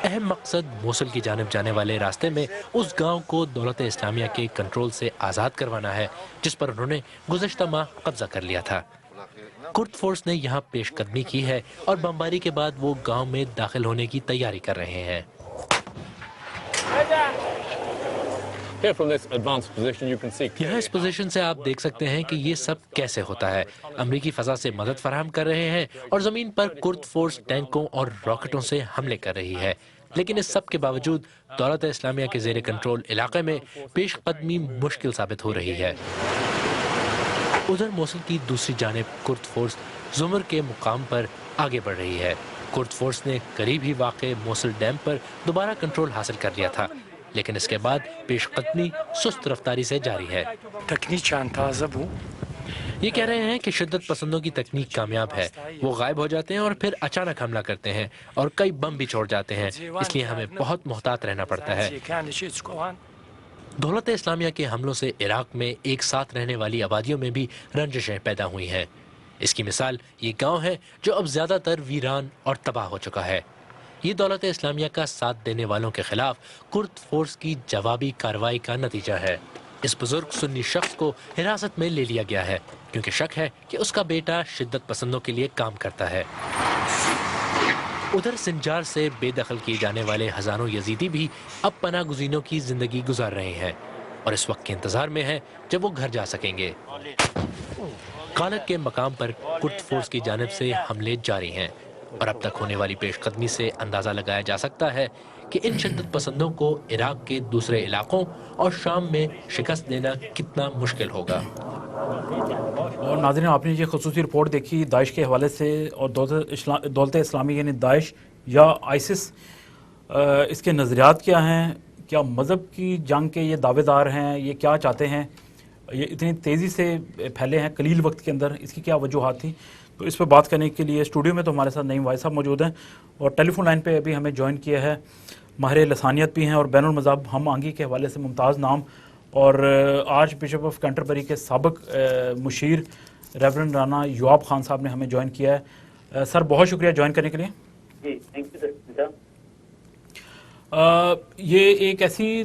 अहम मकसद मोसुल की जानिब जाने वाले रास्ते में उस गांव को दौलत इस्लामिया के कंट्रोल से आज़ाद करवाना है जिस पर उन्होंने गुज़श्ता माह कब्जा कर लिया था। कुर्द फोर्स ने यहाँ पेशकदमी की है और बमबारी के बाद वो गांव में दाखिल होने की तैयारी कर रहे हैं। Here from this advanced position you can see यहाँ इस पोजीशन से आप देख सकते हैं कि ये सब कैसे होता है। अमरीकी फजा से मदद फराहम कर रहे हैं और जमीन पर कुर्द फोर्स टैंकों और रॉकेटों से हमले कर रही है। लेकिन इस सब के बावजूद दौलत इस्लामिया के ज़ेरे कंट्रोल इलाके में पेशकदमी मुश्किल साबित हो रही है। उधर मोसुल की दूसरी जानिब कुर्द फोर्स जुमर के मुकाम पर आगे बढ़ रही है। कुर्द फोर्स ने करीब ही वाक़े मोसुल डैम पर दोबारा कंट्रोल हासिल कर लिया था, लेकिन इसके बाद पेशकदमी सुस्त रफ्तारी से जारी है। ये कह रहे हैं कि शिद्दत पसंदों की तकनीक कामयाब है। वो गायब हो जाते हैं और फिर अचानक हमला करते हैं और कई बम भी छोड़ जाते हैं, इसलिए हमें बहुत मोहतात रहना पड़ता है। दौलत इस्लामिया के हमलों से इराक में एक साथ रहने वाली आबादियों में भी रंजिशें पैदा हुई हैं। इसकी मिसाल ये गांव है जो अब ज़्यादातर वीरान और तबाह हो चुका है। ये दौलत इस्लामिया का साथ देने वालों के खिलाफ कुर्द फोर्स की जवाबी कार्रवाई का नतीजा है। इस बुजुर्ग सुन्नी शख्स को हिरासत में ले लिया गया है क्योंकि शक है कि उसका बेटा शिद्दत पसंदों के लिए काम करता है। उधर सिंजार से बेदखल किए जाने वाले हजारों यजीदी भी अब पनाह गुज़ीनों की जिंदगी गुजार रहे हैं और इस वक्त के इंतजार में हैं जब वो घर जा सकेंगे। कालक के मकाम पर कुर्द फोर्स की जानिब से हमले जारी हैं और अब तक होने वाली पेशकदमी से अंदाजा लगाया जा सकता है कि इन शिद्दत पसंदों को इराक के दूसरे इलाकों और शाम में शिकस्त देना कितना मुश्किल होगा। और नाज़रीन, आपने ये खसूसी रिपोर्ट देखी दाइश के हवाले से और दौलत इस्लामी यानी दाइश या आइसिस, इसके नज़रियात क्या हैं? क्या मज़हब की जंग के ये दावेदार हैं? ये क्या चाहते हैं? ये इतनी तेज़ी से फैले हैं कलील वक्त के अंदर, इसकी क्या वजूहात थी? तो इस पर बात करने के लिए स्टूडियो में तो हमारे साथ नईम वाइस साहब मौजूद हैं और टेलीफोन लाइन पे अभी हमें ज्वाइन किया है माहिर लसानियत भी हैं और बैनुल मज़हब हम आंगी के हवाले से मुमताज़ नाम और आर्च बिशप ऑफ कैंटरबरी के साबिक मुशीर रेवरेंड राना युआब खान साहब ने हमें ज्वाइन किया है। सर, बहुत शुक्रिया ज्वाइन करने के लिए। जी, थैंक यू। ये एक ऐसी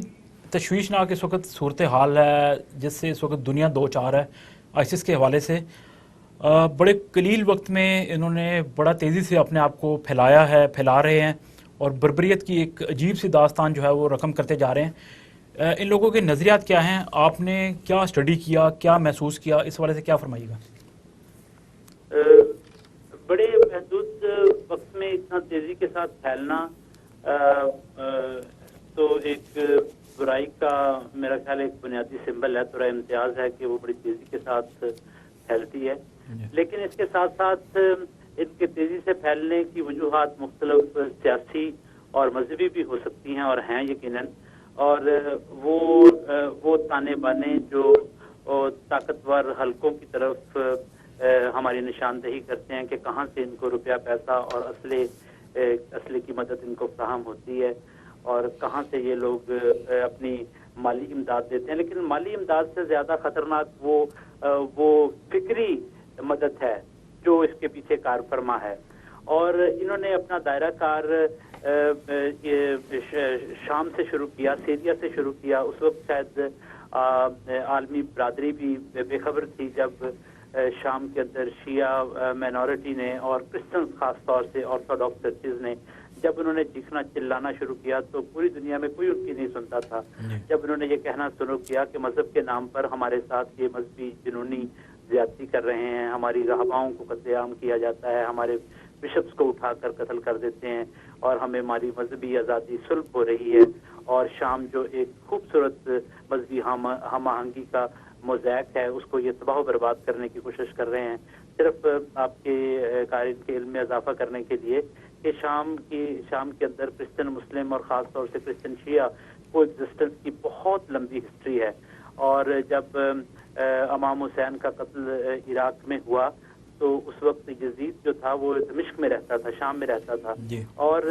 तशवीशनाक इस वक्त सूरत हाल है जिससे इस वक्त दुनिया दो चार है आइसिस के हवाले से। बड़े कलील वक्त में इन्होंने बड़ा तेज़ी से अपने आप को फैला रहे हैं और बर्बरियत की एक अजीब सी दास्तान जो है वो रकम करते जा रहे हैं। इन लोगों के नज़रियात क्या हैं? आपने क्या स्टडी किया, क्या महसूस किया, इस हवाले से क्या फरमाइएगा? बड़े महदूद वक्त में इतना तेजी के साथ फैलना तो एक बुराई का मेरा ख्याल एक बुनियादी सिंबल है, थोड़ा इम्तियाज है कि वो बड़ी तेजी के साथ फैलती है। लेकिन इसके साथ साथ इनके तेजी से फैलने की वजूहात मुख्तलिफ सियासी और मजहबी भी हो सकती हैं और हैं यकीनन। और वो ताने बाने जो ताकतवर हलकों की तरफ हमारी निशानदेही करते हैं कि कहाँ से इनको रुपया पैसा और असले की मदद इनको फराहम होती है और कहाँ से ये लोग अपनी माली इमदाद देते हैं। लेकिन माली इमदाद से ज्यादा खतरनाक वो फिक्री मदद है जो इसके पीछे कार फरमा है। और इन्होंने अपना दायरा कार शाम से शुरू किया, सीरिया से शुरू किया। उस वक्त शायद आलमी बरादरी भी बेखबर थी जब शाम के अंदर शिया माइनॉरिटी ने और क्रिश्चियंस खास तौर से ऑर्थोडॉक्स चर्चेज ने जब उन्होंने चीखना चिल्लाना शुरू किया तो पूरी दुनिया में कोई उनकी नहीं सुनता था। जब उन्होंने ये कहना शुरू किया कि मजहब के नाम पर हमारे साथ ये मजहबी जुनूनी ज्यादती कर रहे हैं, हमारी रहबाओं को कत्लेआम किया जाता है, हमारे बिशप्स को उठाकर कत्ल कर देते हैं और हमें हमारी मजहबी आज़ादी सुल्ब हो रही है। और शाम जो एक खूबसूरत मजहबी हम आहंगी का मोज़ैक है उसको ये तबाह बर्बाद करने की कोशिश कर रहे हैं, सिर्फ आपके कारिन के इल्म में इजाफा करने के लिए कि शाम के अंदर क्रिश्चियन मुस्लिम और ख़ास तौर से क्रिश्चियन शिया को एग्जिस्टेंस की बहुत लंबी हिस्ट्री है। और जब इमाम हुसैन का कत्ल इराक में हुआ तो उस वक्त यजीद जो था वो दमिश्क में रहता था, शाम में रहता था। और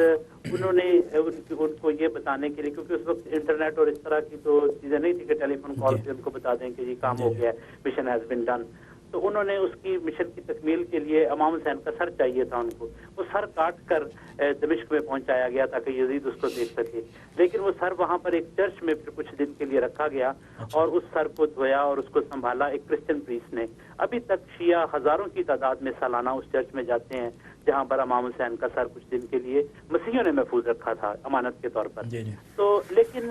उन्होंने उनको ये बताने के लिए, क्योंकि उस वक्त इंटरनेट और इस तरह की तो चीजें नहीं थी कि टेलीफोन कॉल पे उनको बता दें कि ये काम हो गया, मिशन हैज बीन डन, तो उन्होंने उसकी मिशन की तकमील के लिए इमाम हुसैन का सर चाहिए था उनको। वो सर काट कर दमिश्क में पहुंचाया गया ताकि यजीद उसको देख सके। लेकिन वो सर वहां पर एक चर्च में फिर कुछ दिन के लिए रखा गया और उस सर को धोया और उसको संभाला एक क्रिश्चियन प्रीस्ट ने। अभी तक शिया हजारों की तादाद में सालाना उस चर्च में जाते हैं जहां पर इमाम हुसैन का सर कुछ दिन के लिए मसीहियों ने महफूज रखा था अमानत के तौर पर। तो लेकिन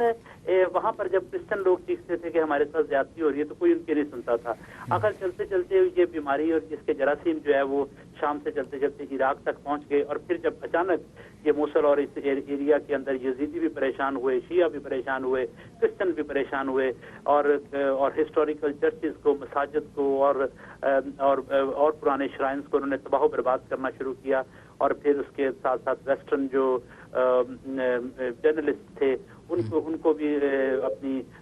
वहां पर जब क्रिश्चियन लोग चीखते थे कि हमारे साथ ज्यादती हो रही है तो कोई उनकी नहीं सुनता था। आखिर चलते चलते ये बीमारी और इसके जरासीम जो है वो शाम से चलते चलते इराक तक पहुंच गए, और फिर जब अचानक ये मोसल और इस एरिया के अंदर यजीदी भी परेशान हुए, शिया भी परेशान हुए, क्रिश्चियन भी परेशान हुए, और हिस्टोरिकल चर्चेज को, मसाजिद को और पुराने श्राइन्स को उन्होंने तबाह बर्बाद करना शुरू किया। और फिर उसके साथ साथ वेस्टर्न जो जर्नलिस्ट थे उनको भी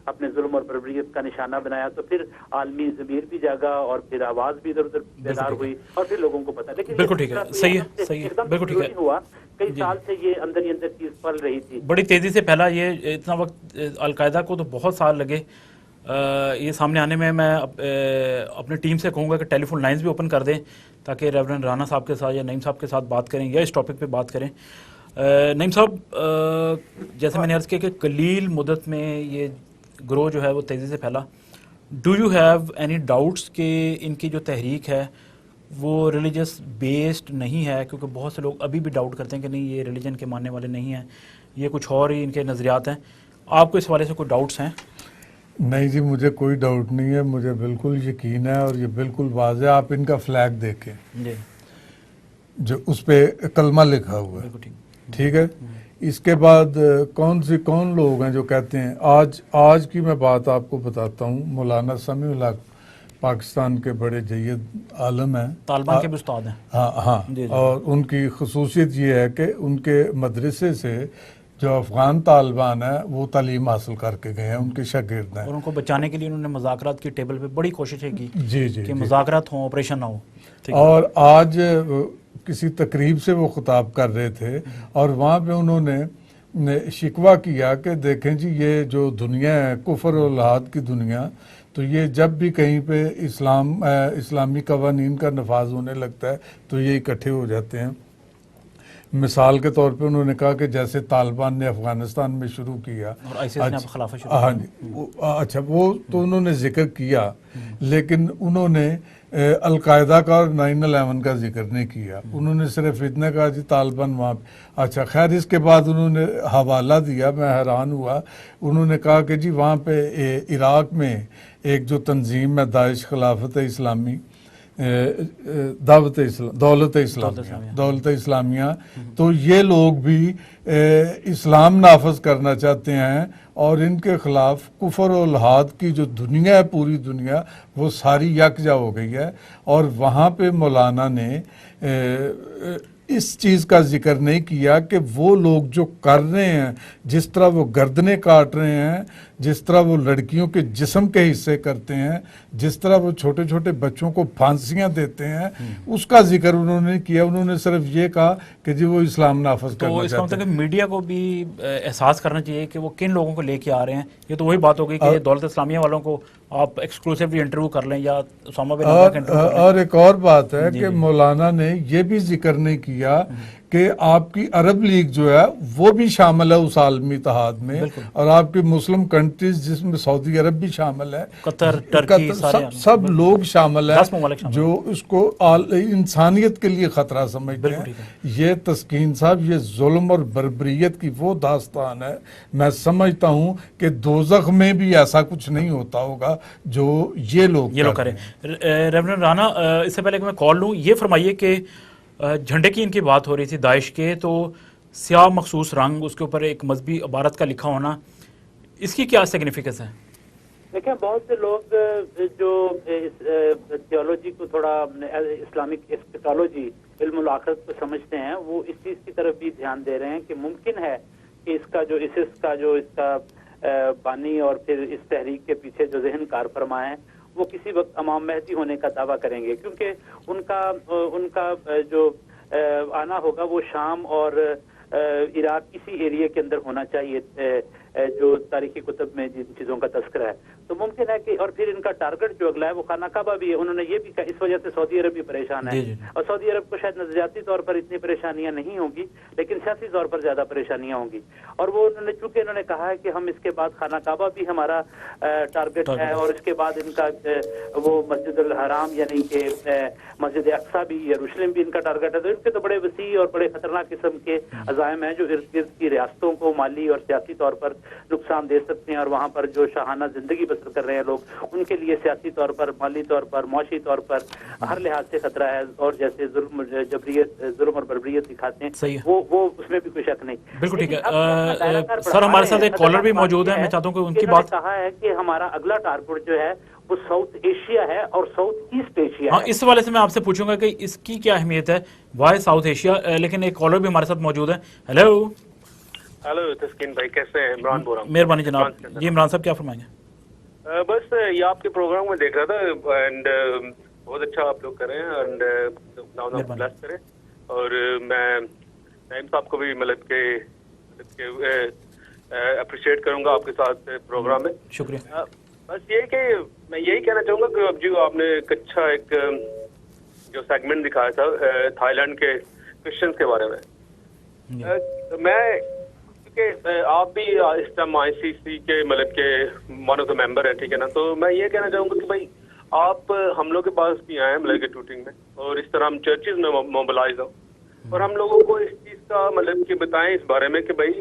अपने जुल्म और बर्बरियत का निशाना बनाया। तो फिर आलमी ज़मीर भी जागा और फिर आवाज भी इधर उधर बेदार हुई और फिर लोगों को पता। लेकिन बिल्कुल ठीक है, सही है, सही है, बिल्कुल ठीक है। हुआ कई साल से ये अंदर ही अंदर चीज पल रही थी, बड़ी तेजी से फैला। ये इतना वक्त अलकायदा को तो बहुत साल लगे ये सामने आने में। मैं अपनी टीम से कहूँगा कि टेलीफोन लाइंस भी ओपन कर दें ताकि रेवरेंड राना साहब के साथ या नईम साहब के साथ बात करें या इस टॉपिक पे बात करें। नईम साहब, जैसे मैंने अर्ज़ किया कि कलील मुद्दत में ये ग्रो जो है वो तेज़ी से फैला, do you have any doubts कि इनकी जो तहरीक है वो रिलीजियस बेस्ड नहीं है? क्योंकि बहुत से लोग अभी भी डाउट करते हैं कि नहीं, ये रिलीजन के मानने वाले नहीं हैं, ये कुछ और ही इनके नज़रियात हैं। आपको इस वाले से कोई डाउट्स हैं? नहीं जी, मुझे कोई डाउट नहीं है, मुझे बिल्कुल यकीन है और ये बिल्कुल वाज़ेह। आप इनका फ्लैग देखें जी, जो उस पर कलमा लिखा हुआ है, ठीक है। इसके बाद कौन लोग हैं जो कहते हैं, आज की मैं बात आपको बताता हूँ। मौलाना समीउल हक पाकिस्तान के बड़े जय्यद आलम हैं, तालिबान के भी उस्ताद हैं। हाँ, और उनकी खसूसियत ये है कि उनके मदरसे से जो अफगान तालिबान है वो तालीम हासिल करके गए हैं, उनके शागिर्द हैं। और उनको बचाने के लिए उन्होंने मुज़ाकरात की टेबल पे बड़ी कोशिशें की जी कि मुज़ाकरात हों, ऑपरेशन ना हो। और आज किसी तकरीब से वो खिताब कर रहे थे और वहाँ पे उन्होंने शिकवा किया कि देखें जी, ये जो दुनिया है कुफर और इल्हाद की दुनिया, तो ये जब भी कहीं पे इस्लामी कवानीन का नफाज होने लगता है तो ये इकट्ठे हो जाते हैं। मिसाल के तौर पे उन्होंने कहा कि जैसे तालिबान ने अफगानिस्तान में शुरू किया और आईसिस ने खिलाफत शुरू हाँ जी, अच्छा वो तो उन्होंने जिक्र किया, लेकिन उन्होंने अलकायदा का और 9/11 का जिक्र नहीं किया। उन्होंने सिर्फ इतना कहा जी तालिबान वहाँ पे। अच्छा, खैर इसके बाद उन्होंने हवाला दिया, मैं हैरान हुआ। उन्होंने कहा कि जी वहाँ पे इराक में एक जो तंजीम है दाइश खिलाफत इस्लामी, दौलत इस्लामिया, तो ये लोग भी इस्लाम नाफज करना चाहते हैं और इनके खिलाफ कुफर और इल्हाद की जो दुनिया है, पूरी दुनिया वो सारी यकजा हो गई है। और वहाँ पे मौलाना ने इस चीज़ का जिक्र नहीं किया कि वो लोग जो कर रहे हैं, जिस तरह वो गर्दनें काट रहे हैं, जिस तरह वो लड़कियों के जिस्म के हिस्से करते हैं, जिस तरह वो छोटे छोटे बच्चों को फांसियां देते हैं, उसका जिक्र उन्होंने नहीं किया। उन्होंने सिर्फ ये कहा कि जी वो इस्लाम नाफज करना चाहते हैं। तो इसका मतलब मीडिया को भी एहसास करना चाहिए कि वो किन लोगों को लेके आ रहे हैं। ये तो वही बात हो गई कि दौलत इस्लामिया वालों को आप एक्सक्लूसिवली इंटरव्यू कर लें या उसामा बिन लादेन का इंटरव्यू कर लें। और एक और बात है कि मौलाना ने ये भी जिक्र नहीं किया कि आपकी अरब लीग जो है वो भी शामिल है उस आलमी इत्तेहाद में, और आपकी मुस्लिम कंट्रीज जिसमें सऊदी अरब भी शामिल है, कतर, टर्की, सब लोग शामिल है जो इसको इंसानियत के लिए खतरा समझते हैं। ये तस्कीन साहब, ये जुल्म और बर्बरियत की वो दास्तान है। मैं समझता हूँ कि दोज़ख में भी ऐसा कुछ नहीं होता होगा जो ये लोग करें। रेवरेंड राना, इससे पहले कि मैं कॉल लूँ, ये फरमाइए कि झंडे की इनकी बात हो रही थी दाइश के, तो स्याह मखसूस रंग, उसके ऊपर एक मजहबी इबारत का लिखा होना, इसकी क्या सिग्निफिकेंस है? देखिए, बहुत से लोग जो इस थियोलॉजी को थोड़ा इस्लामिक एस्केटोलॉजी, इल्मुल आखिरत को समझते हैं, वो इस चीज़ की तरफ भी ध्यान दे रहे हैं कि मुमकिन है कि इसका जो इसका बानी और फिर इस तहरीक के पीछे जो जहन कार फरमा है वो किसी वक्त इमाम मेहदी होने का दावा करेंगे, क्योंकि उनका जो आना होगा वो शाम और इराक इसी एरिया के अंदर होना चाहिए। जो तारीखी कुतुब में जिन चीज़ों का तस्करा है, तो मुमकिन है कि और फिर इनका टारगेट जो अगला है वो खाना काबा भी है। उन्होंने ये भी कहा, इस वजह से सऊदी अरब भी परेशान है। और सऊदी अरब को शायद नजरियाती तौर पर इतनी परेशानियां नहीं होंगी, लेकिन सियासी तौर पर ज्यादा परेशानियां होंगी। और वो चूंकि इन्होंने कहा है कि हम इसके बाद खाना काबा भी हमारा टारगेट है, और इसके बाद इनका वो मस्जिद अल हराम यानी कि मस्जिद अक्सा भी, यरूशलेम भी इनका टारगेट है। तो इनके तो बड़े वसी और बड़े खतरनाक किस्म के अज़ाइम हैं जो इर्द गिर्द की रियासतों को माली और सियासी तौर पर नुकसान दे सकते हैं, और वहाँ पर जो शाहाना जिंदगी बसर कर रहे हैं लोग, उनके लिए सियासी तौर पर, माली तौर पर, मौशी तौर पर हर लिहाज से खतरा है। और जैसे जुल्म और बर्बरियत दिखाते हैं वो उसमें भी कोई शक नहीं। बिल्कुल ठीक है। सर हमारे साथ एक कॉलर भी मौजूद है, मैं चाहता हूँ कि उनकी बात। कहा है कि हमारा अगला टारगेट जो है वो साउथ एशिया है और साउथ ईस्ट एशिया हाँ, है। इस वाले से मैं आपसे पूछूंगा कि इसकी क्या अहमियत है, वाई साउथ एशिया। लेकिन एक कॉलर भी हमारे साथ मौजूद है। हेलो हेलो तस्कीन भाई, कैसे हैं? इमरान बोल रहा हूं। मेहरबानी जनाब। जी इमरान साहब, क्या फरमाएंगे? बस ये आपके प्रोग्राम में देख रहा था एंड बहुत अच्छा आप लोग कर रहे हैं एंड ब्लेस करें। और मैं नाइम साहब को भी मतलब के अप्रिशिएट करूंगा आपके साथ प्रोग्राम में। शुक्रिया। बस ये कि मैं यही कहना चाहूँगा कि अब जो आपने एक अच्छा एक जो सेगमेंट दिखाया था थाईलैंड के क्रिश्चियंस के बारे में, तो मैं क्योंकि आप भी इस टाइम ICC के मतलब के वन ऑफ द मेंबर है, ठीक है ना, तो मैं ये कहना चाहूँगा कि भाई आप हम लोग के पास भी आए मतलब के टूटिंग में, और इस तरह हम चर्चेज में मोबिलाइज हो और हम लोगों को इस चीज़ का मतलब कि बताएं इस बारे में कि भाई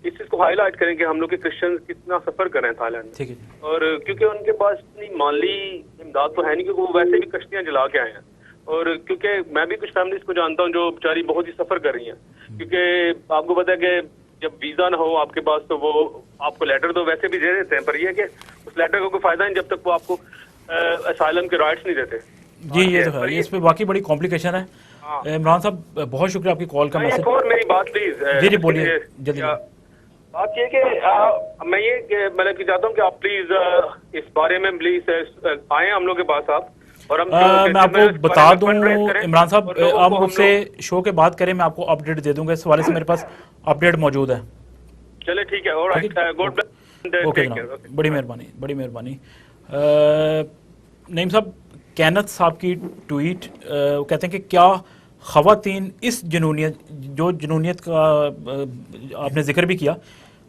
इस चीज़ को हाईलाइट करें कि हम लोग के क्रिश्चियंस कितना सफ़र कर रहे हैं थाईलैंड में। और क्योंकि उनके पास इतनी माली इमदाद तो है नहीं, क्योंकि वो वैसे भी कश्तियाँ जला के आए हैं। और क्योंकि मैं भी कुछ फैमिलीज को जानता हूँ जो बेचारी बहुत ही सफ़र कर रही हैं, क्योंकि आपको पता है कि जब वीज़ा ना हो आपके पास तो वो आपको लेटर तो वैसे भी दे देते हैं, पर यह है कि उस लेटर का कोई फ़ायदा नहीं जब तक वो आपको असाइलम के राइट्स नहीं देते। जी ये तो है, इस पे वाकई बड़ी कॉम्प्लिकेशन है। इमरान साहब बहुत शुक्रिया आपकी कॉल का। एक और मेरी बात प्लीज। जी बोलिए जल्दी। बात ये कि मैं ये मतलब कि चाहता हूँ कि आप प्लीज इस बारे में प्लीज आए हम लोग के पास आप, और हम मैं आपको बता दूं इमरान साहब, आप मुझसे शो के बाद करें, मैं आपको अपडेट दे दूंगा। इस वाले से मेरे पास अपडेट मौजूद है। चले ठीक है, ऑलराइट, गुड ब्लेस। ओके जनाब, बड़ी मेहरबानी, बड़ी मेहरबानी। नईम साहब, कैनत साहब की ट्वीट कहते हैं कि क्या ख़वातीन इस जुनूनियत, जो जुनूनियत का आपने जिक्र भी किया,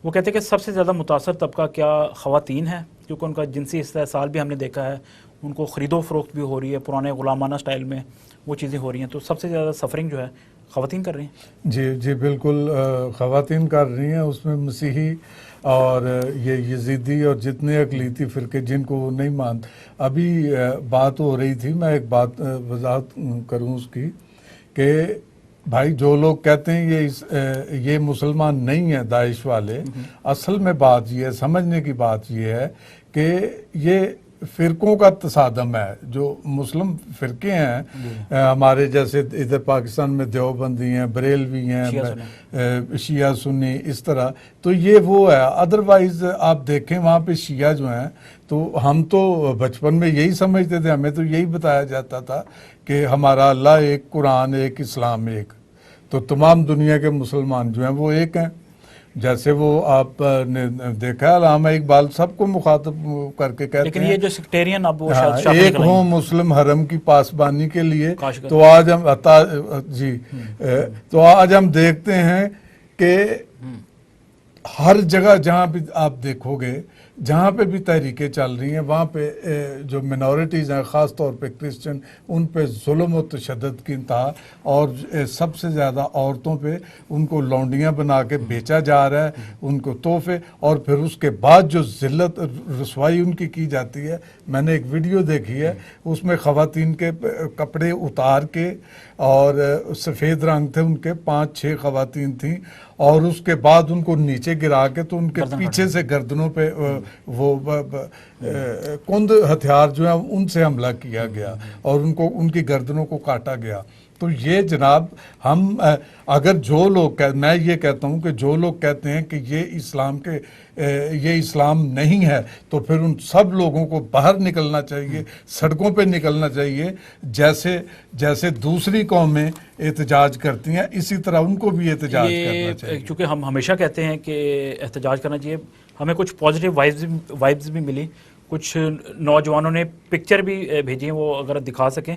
वो कहते हैं कि सबसे ज़्यादा मुतासर तबका क्या ख़वातीन है, क्योंकि उनका जिनसी इस्तेसाल भी हमने देखा है, उनको ख़रीदो फ़रोख्त भी हो रही है, पुराने ग़ुलामाना स्टाइल में वो चीज़ें हो रही हैं, तो सबसे ज़्यादा सफरिंग जो है ख़वातीन कर रही हैं। जी जी बिल्कुल, ख़वातीन कर रही हैं। उसमें मसीही और ये यजीदी और जितने अक़लीती फ़िरके जिनको वो नहीं मानते, अभी बात हो रही थी, मैं एक बात वजाहत करूँ उसकी कि भाई जो लोग कहते हैं ये मुसलमान नहीं है दाइश वाले, असल में बात ये है, समझने की बात ये है कि ये फ़िरकों का तसादम है। जो मुस्लिम फ़िरके हैं हमारे जैसे इधर पाकिस्तान में देवबंदी हैं, बरेलवी हैं, शिया सुन्नी, इस तरह, तो ये वो है। अदरवाइज़ आप देखें वहाँ पे शिया जो हैं, तो हम तो बचपन में यही समझते थे, हमें तो यही बताया जाता था कि हमारा अल्लाह एक, कुरान एक, इस्लाम एक, तो तमाम दुनिया के मुसलमान जो हैं वो एक हैं। जैसे वो आपने देखा अल्लामा इकबाल सबको मुखातब करके कहते हैं, लेकिन ये जो सेक्टेरियन अब वो एक हों मुस्लिम हरम की पासबानी के लिए, तो आज हम तो आज हम देखते हैं कि हर जगह जहाँ भी आप देखोगे, जहाँ पे भी तहरीकें चल रही हैं, वहाँ पे जो मिनॉरिटीज़ हैं, ख़ास तौर पे क्रिश्चियन, उन पे जुल्म और तशद्दुद की इंतहा, और सबसे ज़्यादा औरतों पे उनको लौंडियाँ बना के बेचा जा रहा है, उनको तोहफे, और फिर उसके बाद जो ज़िल्लत रसवाई उनकी की जाती है। मैंने एक वीडियो देखी है, उसमें ख़वातीन के कपड़े उतार के, और सफ़ेद रंग थे उनके, 5-6 ख़वातीन थीं, और उसके बाद उनको नीचे गिरा के तो उनके पीछे से गर्दनों पे वो कुंद हथियार जो है उनसे हमला किया गया और उनको उनकी गर्दनों को काटा गया। तो ये जनाब हम अगर जो लोग मैं ये कहता हूँ कि जो लोग कहते हैं कि ये इस्लाम नहीं है, तो फिर उन सब लोगों को बाहर निकलना चाहिए, सड़कों पे निकलना चाहिए। जैसे दूसरी कौमें एहतजाज करती हैं, इसी तरह उनको भी एहतजाज करना चाहिए। चूँकि हम हमेशा कहते हैं कि एहतजाज करना चाहिए, हमें कुछ पॉजिटिव वाइब्स भी मिली। कुछ नौजवानों ने पिक्चर भी भेजी हैं, वो अगर दिखा सकें।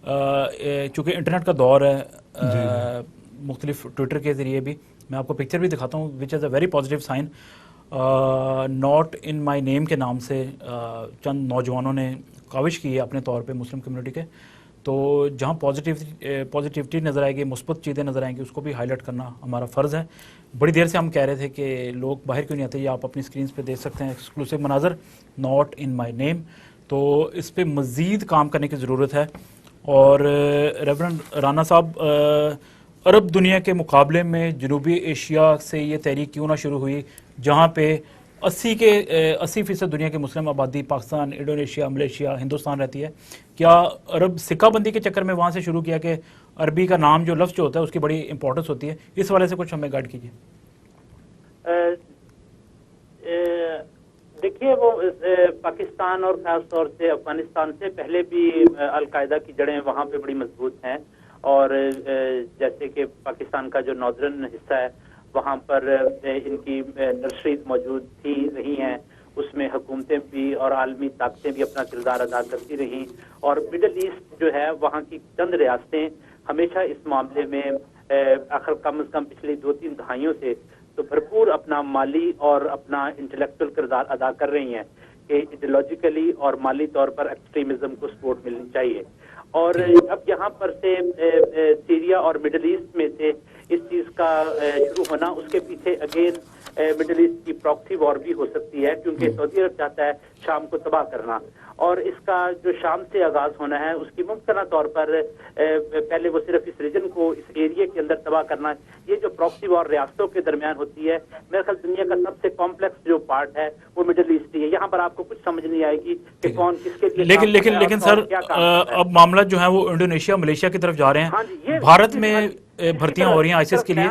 चूँकि इंटरनेट का दौर है, मुख्तलिफ ट्विटर के ज़रिए भी मैं आपको पिक्चर भी दिखाता हूँ, which is a very positive sign. Not in my name के नाम से चंद नौजवानों ने काविश की है अपने तौर पे मुस्लिम कम्युनिटी के। तो जहाँ पॉजिटिविटी नज़र आएगी, मुस्बत चीज़ें नज़र आएंगी, उसको भी हाईलाइट करना हमारा फ़र्ज़ है। बड़ी देर से हम कह रहे थे कि लोग बाहर क्यों नहीं आते, ये आप अपनी स्क्रीन पे देख सकते हैं एक्सक्लूसिव मनाजर, नॉट इन माई नेम। तो इस पर मज़ीद काम करने की ज़रूरत है। और रेवरेंड राना साहब, अरब दुनिया के मुकाबले में जनूबी एशिया से ये तहरीक क्यों ना शुरू हुई, जहाँ पे 80% दुनिया की मुस्लिम आबादी पाकिस्तान, इंडोनेशिया, मलेशिया, हिंदुस्तान रहती है। क्या अरब सिक्काबंदी के चक्कर में वहाँ से शुरू किया कि अरबी का नाम जो लफ्ज़ जो होता है उसकी बड़ी इंपॉर्टेंस होती है? इस वाले से कुछ हमें गाइड कीजिए। देखिए, वो पाकिस्तान और खास तौर से अफगानिस्तान से पहले भी अलकायदा की जड़ें वहाँ पे बड़ी मजबूत हैं। और जैसे कि पाकिस्तान का जो नॉर्दर्न हिस्सा है, वहाँ पर इनकी नर्सरीज मौजूद रही हैं, उसमें हुकूमतें भी और आलमी ताकतें भी अपना किरदार अदा करती रहीं। और मिडल ईस्ट जो है, वहाँ की चंद रियासतें हमेशा इस मामले में आखिर कम से कम पिछली 2-3 दहाइयों से तो भरपूर अपना माली और अपना इंटेलेक्चुअल किरदार अदा कर रही हैं कि आइडियोलॉजिकली और माली तौर पर एक्सट्रीमिज्म को सपोर्ट मिलनी चाहिए। और अब यहाँ पर से सीरिया और मिडल ईस्ट में से इस चीज का शुरू होना, उसके पीछे अगेन मिडल ईस्ट की प्रॉक्सी वॉर भी हो सकती है, क्योंकि सऊदी अरब चाहता है शाम को तबाह करना। और इसका जो शाम से आगाज होना है, उसकी मुमकिन तौर पर पहले वो सिर्फ इस रीजन को, इस एरिया के अंदर तबाह करना। ये जो प्रॉक्सी वॉर रियासतों के दरमियान होती है, मेरे ख्याल दुनिया का सबसे कॉम्प्लेक्स जो पार्ट है वो मिडल ईस्ट ही है। यहाँ पर आपको कुछ समझ नहीं आएगी कि कौन किसके लिए। लेकिन सर, अब मामला जो है वो इंडोनेशिया, मलेशिया की तरफ जा रहे हैं। भारत में भर्तियां हो रही हैं आईसिस के लिए,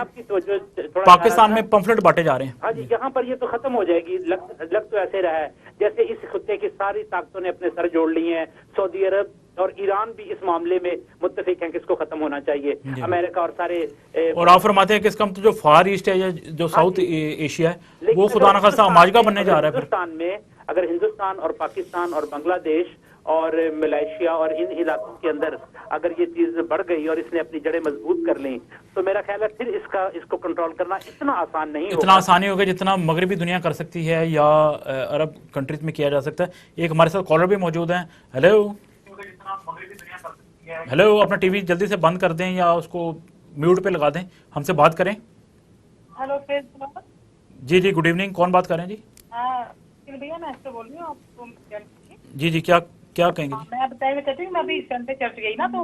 पाकिस्तान में पंफलेट बांटे जा रहे हैं। हाँ जी, यहाँ पर ये तो खत्म हो जाएगी। लग तो ऐसे रहा है जैसे इस खत्ते की सारी ताकतों ने अपने सर जोड़ लिए हैं। सऊदी अरब और ईरान भी इस मामले में मुत्तफिक हैं कि इसको खत्म होना चाहिए। अमेरिका और सारे और आप फरमाते हैं कि इसका जो फार ईस्ट है या जो साउथ एशिया है, वो खुदा न खास्ता अमाजगा बनने जा रहा है। हिंदुस्तान में अगर हिंदुस्तान और पाकिस्तान और बांग्लादेश और मलेशिया और इन इलाकों के अंदर अगर ये चीज बढ़ गई और इसने अपनी जड़ें मजबूत कर ली, तो मेरा ख्याल है फिर इसको कंट्रोल करना इतना आसान नहीं होगा। इतना आसानी होगा जितना मगरबी दुनिया कर सकती है या अरब कंट्रीज में किया जा सकता है। एक हमारे साथ कॉलर भी मौजूद हैं। हेलो, अपना टीवी जल्दी से बंद कर दें या उसको म्यूट पे लगा दें, हमसे बात करें। हेलो जी, गुड इवनिंग। कौन बात कर रहे हैं जी? भैया, मैं ऐसे बोल रही हूँ आपको। जी, क्या कहेंगे? मैं बताया चाहती हूँ, मैं अभी संडे चर्च गई ना, तो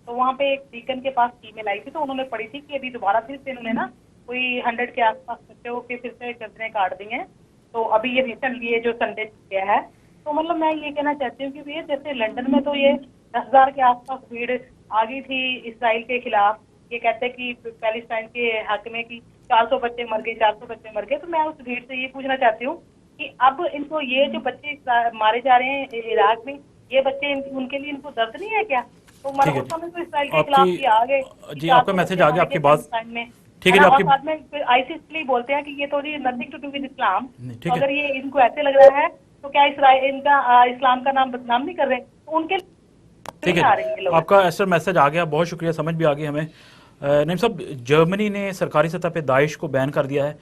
वहाँ पे एक डीकन के पास ईमेल आई थी, तो उन्होंने पढ़ी थी कि अभी दोबारा फिर से इन्होंने ना कोई 100 के आसपास बच्चों के फिर से चर्चें काट दी हैं। तो अभी ये रिसेंटली ये जो संडे गया है, तो मतलब मैं ये कहना चाहती हूँ कि भैया जैसे लंदन में तो ये 10,000 के आसपास भीड़ आ गई थी इसराइल के खिलाफ, ये कहते हैं कि पैलेस्टाइन के हक में कि 400 बच्चे मर गए। तो मैं उस भीड़ से ये पूछना चाहती हूँ कि अब इनको ये जो बच्चे मारे जा रहे हैं इराक में, ये बच्चे उनके लिए इनको दर्द नहीं है क्या? तो तो इसराइल के खिलाफ ये आ गए जी, आपका मैसेज आ गया, आपकी बात ठीक है। आपकी बाद में आईसिस के लिए बोलते हैं कि ये तो जी nothing to do with Islam. तो अगर ये इनको ऐसे लग रहा है तो क्या इनका इस्लाम का नाम बदनाम नहीं कर रहे? तो उनके ठीक है, आपका ऐसा मैसेज आ गया, बहुत शुक्रिया, समझ भी आ गई हमें। नईम साहब, जर्मनी ने सरकारी सतह पे दाइश को बैन कर दिया है।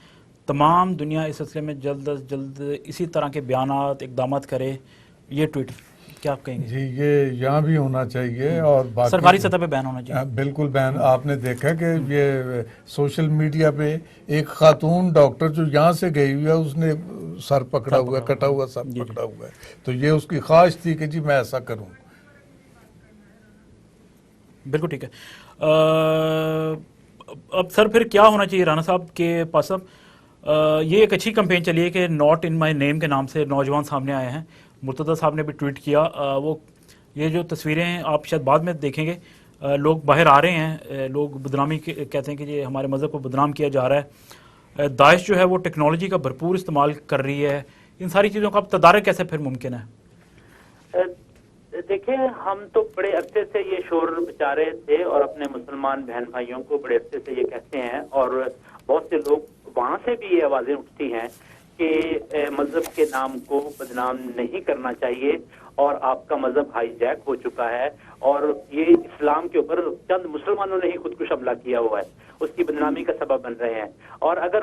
तमाम दुनिया इस सिलसिले में जल्द अज जल्द इसी तरह के बयानात इकदाम करे, ये ट्वीट क्या आप कहेंगे? जी, ये यहाँ भी होना चाहिए और बाकी सरकारी सतह पे बैन होना चाहिए। बिल्कुल बैन। आपने देखा कि ये सोशल मीडिया पे एक खातून डॉक्टर जो यहाँ से गई हुई है, उसने सर पकड़ा हुआ है, कटा हुआ सर पकड़ा हुआ है। तो ये उसकी ख्वाहिश थी कि जी मैं ऐसा करूँ। बिल्कुल ठीक है। अब सर फिर क्या होना चाहिए राना साहब के पास? अब ये एक अच्छी कैंपेन चली है कि नॉट इन माय नेम के नाम से नौजवान सामने आए हैं। मुर्तज़ा साहब ने भी ट्वीट किया। वो ये जो तस्वीरें हैं आप शायद बाद में देखेंगे, लोग बाहर आ रहे हैं, लोग बदनामी कहते हैं कि ये हमारे मज़हब को बदनाम किया जा रहा है। दाइश जो है वो टेक्नोलॉजी का भरपूर इस्तेमाल कर रही है। इन सारी चीज़ों का अब तदारक कैसे फिर मुमकिन है? देखिए, हम तो बड़े अरसे से ये शोर मचा रहे थे और अपने मुसलमान बहन भाइयों को बड़े अरसे से ये कहते हैं, और बहुत से लोग वहां से भी ये आवाजें उठती हैं कि मजहब के नाम को बदनाम नहीं करना चाहिए और आपका मजहब हाईजैक हो चुका है और ये इस्लाम के ऊपर चंद मुसलमानों ने ही खुदकुश हमला किया हुआ है, उसकी बदनामी का सबब बन रहे हैं। और अगर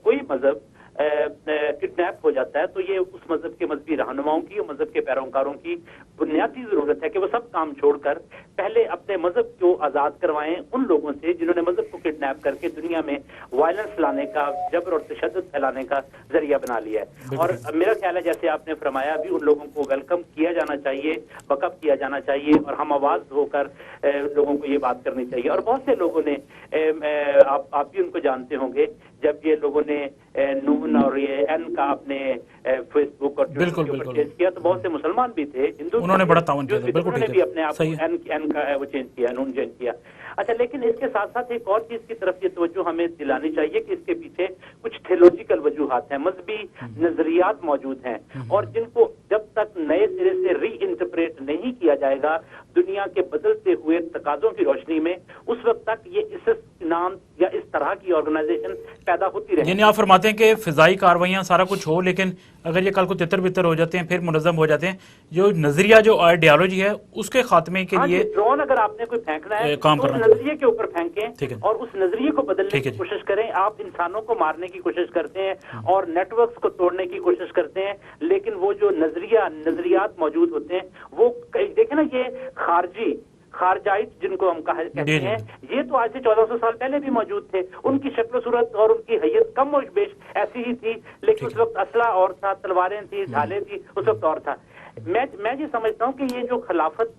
कोई मजहब किडनैप हो जाता है तो ये उस मजहब के मजहबी रहनुमाओं की और मजहब के पैरोकारों की बुनियादी जरूरत है कि वो सब काम छोड़कर पहले अपने मजहब को आजाद करवाएं उन लोगों से जिन्होंने मजहब को किडनैप करके दुनिया में वायलेंस लाने का, जबर और तशद्दुद फैलाने का जरिया बना लिया है। और मेरा ख्याल है, जैसे आपने फरमाया, भी उन लोगों को वेलकम किया जाना चाहिए, बकअप किया जाना चाहिए और हम आवाज होकर लोगों को ये बात करनी चाहिए। और बहुत से लोगों ने, आप भी उनको जानते होंगे, जब ये लोगों ने नून और ये एन का अपने फेसबुक और ट्विटर के ऊपर चेंज किया तो बहुत से मुसलमान भी थे, हिंदू, उन्होंने बड़ा ताउन किया, बिल्कुल उन्होंने भी अपने आप को एन का वो चेंज किया, नून चेंज किया। अच्छा, लेकिन इसके साथ साथ एक और चीज की तरफ ये तवज्जो हमें दिलानी चाहिए कि इसके पीछे कुछ थियोलॉजिकल वजूहात हैं, मजहबी नजरियात मौजूद हैं और जिनको जब तक नए सिरे से री इंटरप्रेट नहीं किया जाएगा दुनिया के बदलते हुए तकाजों की रोशनी में, उस वक्त तक ये इस नाम या इस तरह की ऑर्गेनाइजेशन पैदा होती रहेगी। यानी आप फरमाते हैं कि फिजाई कार्रवाइयां सारा कुछ हो, लेकिन अगर ये कल को तितर बितर हो जाते हैं, फिर मुनज़्ज़म हो जाते हैं, जो नजरिया, जो आइडियोलॉजी है, उसके खात्मे के लिए ड्रोन अगर आपने कोई फेंकना है काम तो करना नजरिए के ऊपर फेंकें और उस नजरिए को बदलने की कोशिश करें। आप इंसानों को मारने की कोशिश करते हैं और नेटवर्क्स को तोड़ने की कोशिश करते हैं, लेकिन वो जो नजरियात मौजूद होते हैं वो देखें ना, ये खारजाइट जिनको हम कहते हैं, ये तो आज से 1400 साल पहले भी मौजूद थे। उनकी शक्ल सूरत और उनकी हैयत कम और बेश ऐसी ही थी, लेकिन उस वक्त असला और था, तलवारें थी, ढालें थी, उस वक्त और था। मैं ये समझता हूँ कि ये जो खिलाफत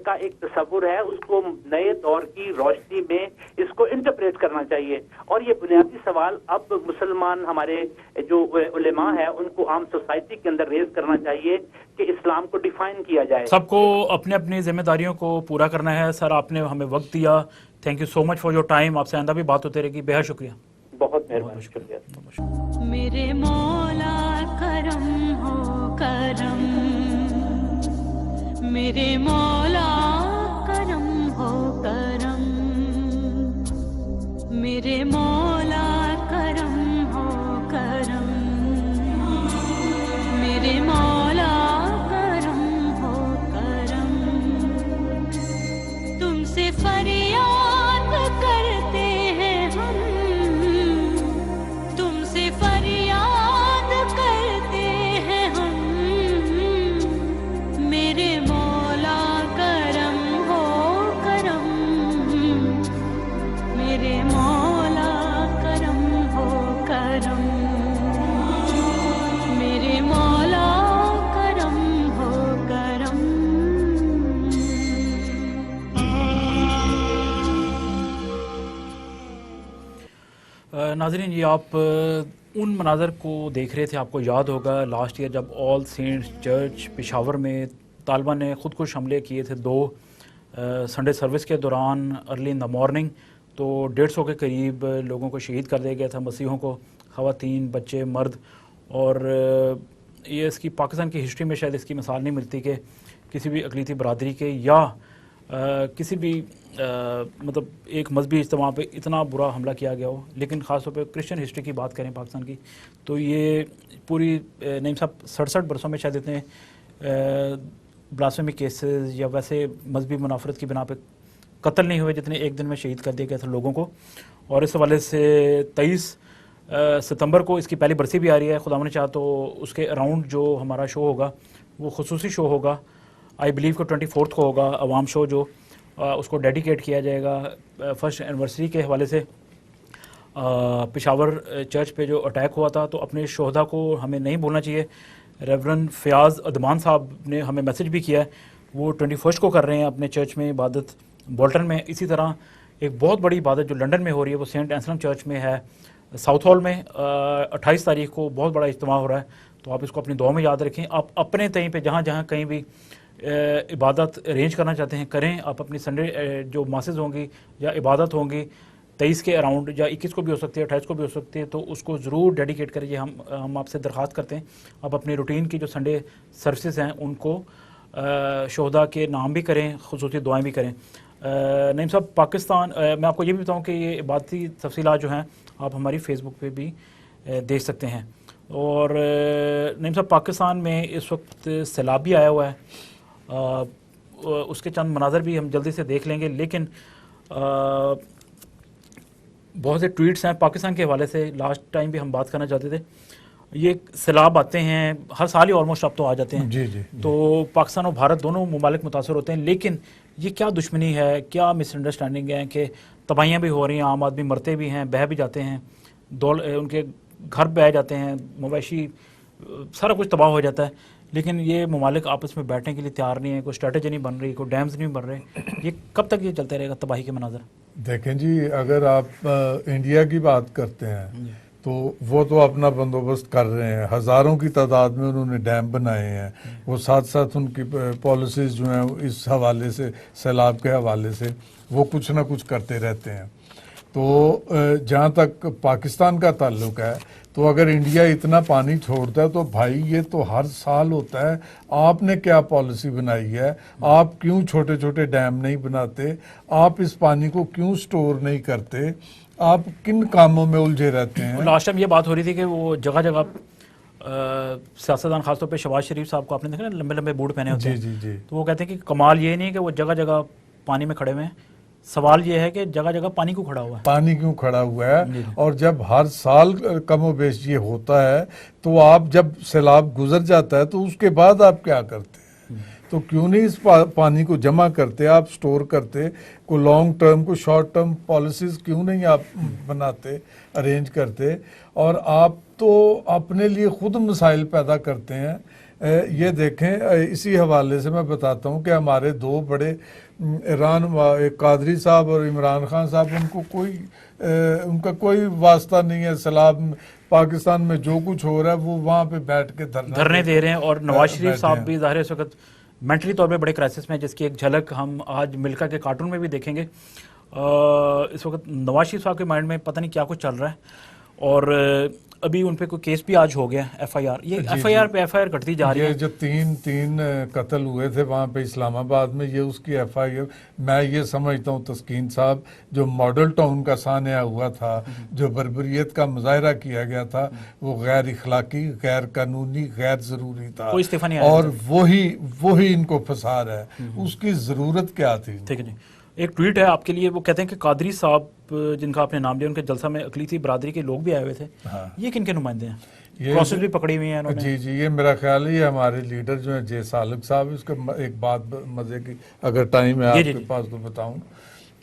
का एक तस्वुर है उसको नए दौर की रोशनी में इसको इंटरप्रेट करना चाहिए। और ये बुनियादी सवाल अब मुसलमान हमारे जो उलेमा है उनको आम सोसाइटी के अंदर रेज करना चाहिए कि इस्लाम को डिफाइन किया जाए। सबको अपने अपनी जिम्मेदारियों को पूरा करना है। सर, आपने हमें वक्त दिया, thank you so much for your time. आपसे आइंदा भी बात होती रहेगी। बेहद शुक्रिया। बहुत मेहरबानी, शुक्रिया। मेरे मौला करम हो करम, मेरे मौला करम हो करम, मेरे मौला करम हो करम, मेरे मौला करम हो करम। तुमसे फरियाद करते हैं हम, तुमसे फरियाद करते हैं हम, मेरे मौला करम हो करम, मेरे मौला करम हो करम, मेरे मौला करम हो करम। नाज़रीन, ये आप उन मनाज़र को देख रहे थे, आपको याद होगा लास्ट ईयर जब ऑल सेंट्स चर्च पेशावर में तालिबान ने खुदकुश हमले किए थे 2 संडे सर्विस के दौरान अर्ली इन द मॉर्निंग। तो 150 के करीब लोगों को शहीद कर दिया गया था, मसीहों को, ख़वातीन, बच्चे, मर्द। और ये इसकी पाकिस्तान की हिस्ट्री में शायद इसकी मिसाल नहीं मिलती कि किसी भी अक़लीती बरादरी के या किसी भी मतलब एक मजहबी इज्तिमा पे इतना बुरा हमला किया गया हो। लेकिन ख़ास तौर पे क्रिश्चियन हिस्ट्री की बात करें पाकिस्तान की, तो ये पूरी नईम साहब 67 बरसों में शायद इतने ब्लास्फेमी केसेस या वैसे मजहबी मुनाफरत की बिना पे कत्ल नहीं हुए जितने एक दिन में शहीद कर दिया गया था लोगों को। और इस हवाले से 23 सितंबर को इसकी पहली बरसी भी आ रही है। खुदा ने चाहा तो उसके अराउंड जो हमारा शो होगा वो खुसूसी शो होगा, आई बिलीव को 24 को होगा, अवाम शो जो उसको डेडिकेट किया जाएगा फर्स्ट एनिवर्सरी के हवाले से। पेशावर चर्च पे जो अटैक हुआ था, तो अपने शोहदा को हमें नहीं भूलना चाहिए। रेवरेंड फयाज़ अदमान साहब ने हमें मैसेज भी किया है, वो 21 को कर रहे हैं अपने चर्च में इबादत बोल्टन में। इसी तरह एक बहुत बड़ी इबादत जो लंदन में हो रही है वो सेंट एंसलम चर्च में है, साउथ हॉल में 28 तारीख को बहुत बड़ा इज्तिमा हो रहा है। तो आप इसको अपनी दुआ में याद रखें। आप अपने तहीं पे जहाँ जहाँ कहीं भी इबादत अरेंज करना चाहते हैं करें। आप अपनी संडे जो मासेज होंगी या इबादत होंगी 23 के अराउंड या 21 को भी हो सकती है, 28 को भी हो सकती है, तो उसको ज़रूर डेडिकेट करिए। हम आपसे दरख्वास्त करते हैं आप अपनी रूटीन की जो संडे सर्विसेज हैं उनको शोहदा के नाम भी करें, खुसूसी दुआएं भी करें। नईम साहब, पाकिस्तान मैं आपको ये भी बताऊं कि ये इबादती तफसीलात जो हैं आप हमारी फेसबुक पे भी देख सकते हैं। और नईम साहब, पाकिस्तान में इस वक्त सैलाब भी आया हुआ है, उसके चंद मनाजर भी हम जल्दी से देख लेंगे, लेकिन बहुत से ट्वीट्स हैं पाकिस्तान के हवाले से। लास्ट टाइम भी हम बात करना चाहते थे, ये सैलाब आते हैं हर साल ही ऑलमोस्ट, अब तो आ जाते हैं। जी। तो पाकिस्तान और भारत दोनों ममालिक मुतासर होते हैं, लेकिन ये क्या दुश्मनी है, क्या मिसअंडरस्टैंडिंग है कि तबाहियाँ भी हो रही हैं, आम आदमी मरते भी हैं, बह भी जाते हैं, उनके घर बह जाते हैं, मवेशी, सारा कुछ तबाह हो जाता है, लेकिन ये ममालिक आपस में बैठने के लिए तैयार नहीं है, कोई स्ट्रेटजी नहीं बन रही, कोई डैम्स नहीं बन रहे। ये कब तक ये चलते रहेगा तबाही के मनाजर? देखें जी, अगर आप इंडिया की बात करते हैं तो वो तो अपना बंदोबस्त कर रहे हैं, हज़ारों की तादाद में उन्होंने डैम बनाए हैं, वो साथ साथ उनकी पॉलिसीज़ जो हैं इस हवाले से, सैलाब के हवाले से वो कुछ ना कुछ करते रहते हैं। तो जहाँ तक पाकिस्तान का ताल्लुक है, तो अगर इंडिया इतना पानी छोड़ता है तो भाई ये तो हर साल होता है, आपने क्या पॉलिसी बनाई है, आप क्यों छोटे छोटे डैम नहीं बनाते, आप इस पानी को क्यों स्टोर नहीं करते, आप किन कामों में उलझे रहते हैं? लास्ट टाइम ये बात हो रही थी कि वो जगह जगह सियासतदान खासतौर पे शहबाज शरीफ साहब को आपने देखा ना, लंबे लंबे बूट पहने होते हैं। जी। तो वो कहते हैं कि कमाल ये नहीं कि वो जगह जगह पानी में खड़े हुए हैं, सवाल ये है कि जगह जगह पानी क्यों खड़ा हुआ है, पानी क्यों खड़ा हुआ है। और जब हर साल कमो बेश ये होता है तो आप जब सैलाब गुजर जाता है तो उसके बाद आप क्या करते हैं? तो क्यों नहीं इस पानी को जमा करते, आप स्टोर करते, को लॉन्ग टर्म को शॉर्ट टर्म पॉलिसीज क्यों नहीं आप बनाते, अरेंज करते? और आप तो अपने लिए खुद मसाइल पैदा करते हैं। ये देखें, इसी हवाले से मैं बताता हूँ कि हमारे दो बड़े कादरी साहब और इमरान खान साहब, उनका कोई वास्ता नहीं है सैलाब। पाकिस्तान में जो कुछ हो रहा है वो वहाँ पे बैठ के धरने दे रहे हैं। और नवाज शरीफ साहब भी ज़ाहिर है इस वक्त मेंटली तौर पे बड़े क्राइसिस में, जिसकी एक झलक हम आज मिल्का के कार्टून में भी देखेंगे। इस वक्त नवाज शरीफ साहब के माइंड में पता नहीं क्या कुछ चल रहा है। और अभी उन पे कोई केस भी आज हो गया, FIR, ये FIR पे FIR कटती जा रही है। ये जो तीन कत्ल हुए थे वहाँ पे इस्लामाबाद में, ये उसकी FIR, मैं ये समझता हूँ तस्कीन साहब, जो मॉडल टाउन का सानिया हुआ था, जो बर्बरियत का मुजाहरा किया गया था, वो गैर इखलाकी, गैर कानूनी, गैर ज़रूरी था, कोई इस्तीफा नहीं आया और वही इनको फंसा रहा है। उसकी ज़रूरत क्या थी? ठीक है जी, एक ट्वीट है आपके लिए, वो कहते हैं कि कादरी साहब जिनका आपने नाम लिया, उनके जलसा में अकलीती बरादरी के लोग भी आए हुए थे। हाँ। ये किन के नुमाइंदे हैं? प्रोसेस भी पकड़ी हुई है इन्होंने। जी, ये मेरा ख्याल है ये हमारे लीडर जो है जे सालक साहब। इसका एक बात मजे की, अगर टाइम है आपके पास तो बताऊं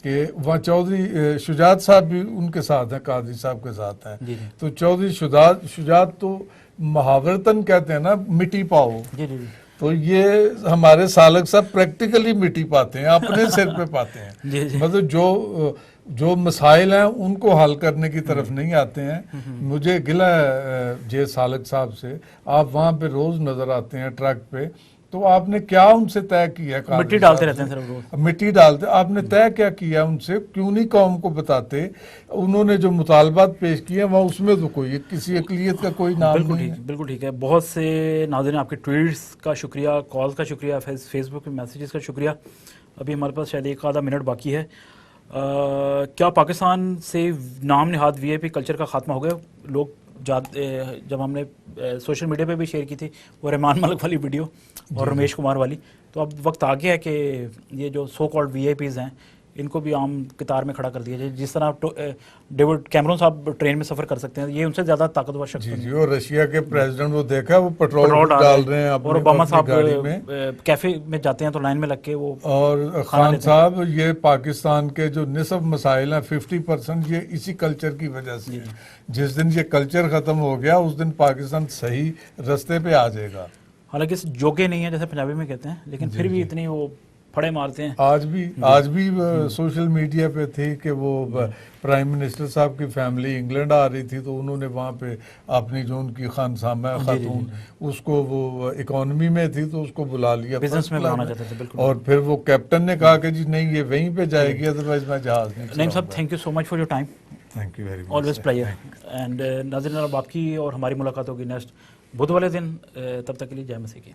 कि वहाँ चौधरी शुजात साहब भी उनके साथ हैं, कादरी साहब के साथ हैं। तो चौधरी शुजात तो मुहावरतन कहते हैं ना, मिट्टी पाओ। तो ये हमारे सालक साहब प्रैक्टिकली मिट्टी पाते हैं, अपने सिर पे पाते हैं। मतलब जो मसाइल हैं उनको हल करने की तरफ नहीं आते हैं। मुझे गिला है जे सालक साहब से, आप वहाँ पे रोज नजर आते हैं ट्रक पे, तो आपने क्या उनसे तय किया? मिट्टी डालते रहते हैं सर रोज, मिट्टी डालते, आपने तय क्या किया उनसे? क्यों नहीं कौम को बताते? उन्होंने जो मुतालबात पेश किए वहाँ उसमें तो कोई किसी अक़लियत का कोई नाम नहीं है। बिल्कुल ठीक है। बहुत से नाज़रीन आपके ट्वीट्स का शुक्रिया, कॉल्स का शुक्रिया, फेसबुक पे मैसेजेस का शुक्रिया। अभी हमारे पास शायद एक आधा मिनट बाकी है। क्या पाकिस्तान से नाम निहाद VIP कल्चर का खात्मा हो गया? लोग जब हमने सोशल मीडिया पे भी शेयर की थी वो रहमान मलिक वाली वीडियो और रमेश कुमार वाली, तो अब वक्त आ गया है कि ये जो सो कॉल्ड VIPs हैं इनको भी आम कतार में खड़ा कर दिया जाए। जिस तरह डेविड कैमरन साहब ट्रेन में सफ़र कर सकते हैं, ये उनसे ज़्यादा ताकतवर शख्स जी। और रशिया के प्रेसिडेंट वो देखा, वो पेट्रोल डाल रहे हैं और ओबामा साहब कैफे में जाते हैं तो लाइन में लग के वो। और खान साहब, ये पाकिस्तान के जो निसफ मसाइल हैं 50% ये इसी कल्चर की वजह से। जिस दिन ये कल्चर ख़त्म हो गया उस दिन पाकिस्तान सही रास्ते पे आ जाएगा। हालांकि इस जोगे नहीं है जैसे पंजाबी में कहते हैं, लेकिन फिर भी इतनी वो फड़े मारते हैं। आज भी सोशल मीडिया पे थी कि वो प्राइम मिनिस्टर साहब की फैमिली इंग्लैंड आ रही थी, तो उन्होंने वहाँ पे अपनी जो उनकी खानसामा है खातून, उसको वो इकोनॉमी में थी तो उसको बुला लिया, बिजनेस में बनाना चाहते थे, बिल्कुल। और फिर वो कैप्टन ने कहा कि जी नहीं, ये वहीं पे जाएगी, अदरवाइज मैं जहाज नहीं नईम साहब, thank you so much for your time. Thank you very much, always player. And नाज़रीन, अब आपकी और हमारी मुलाकात होगी नेक्स्ट बुध वाले दिन। तब तक के लिए जय मसीह की।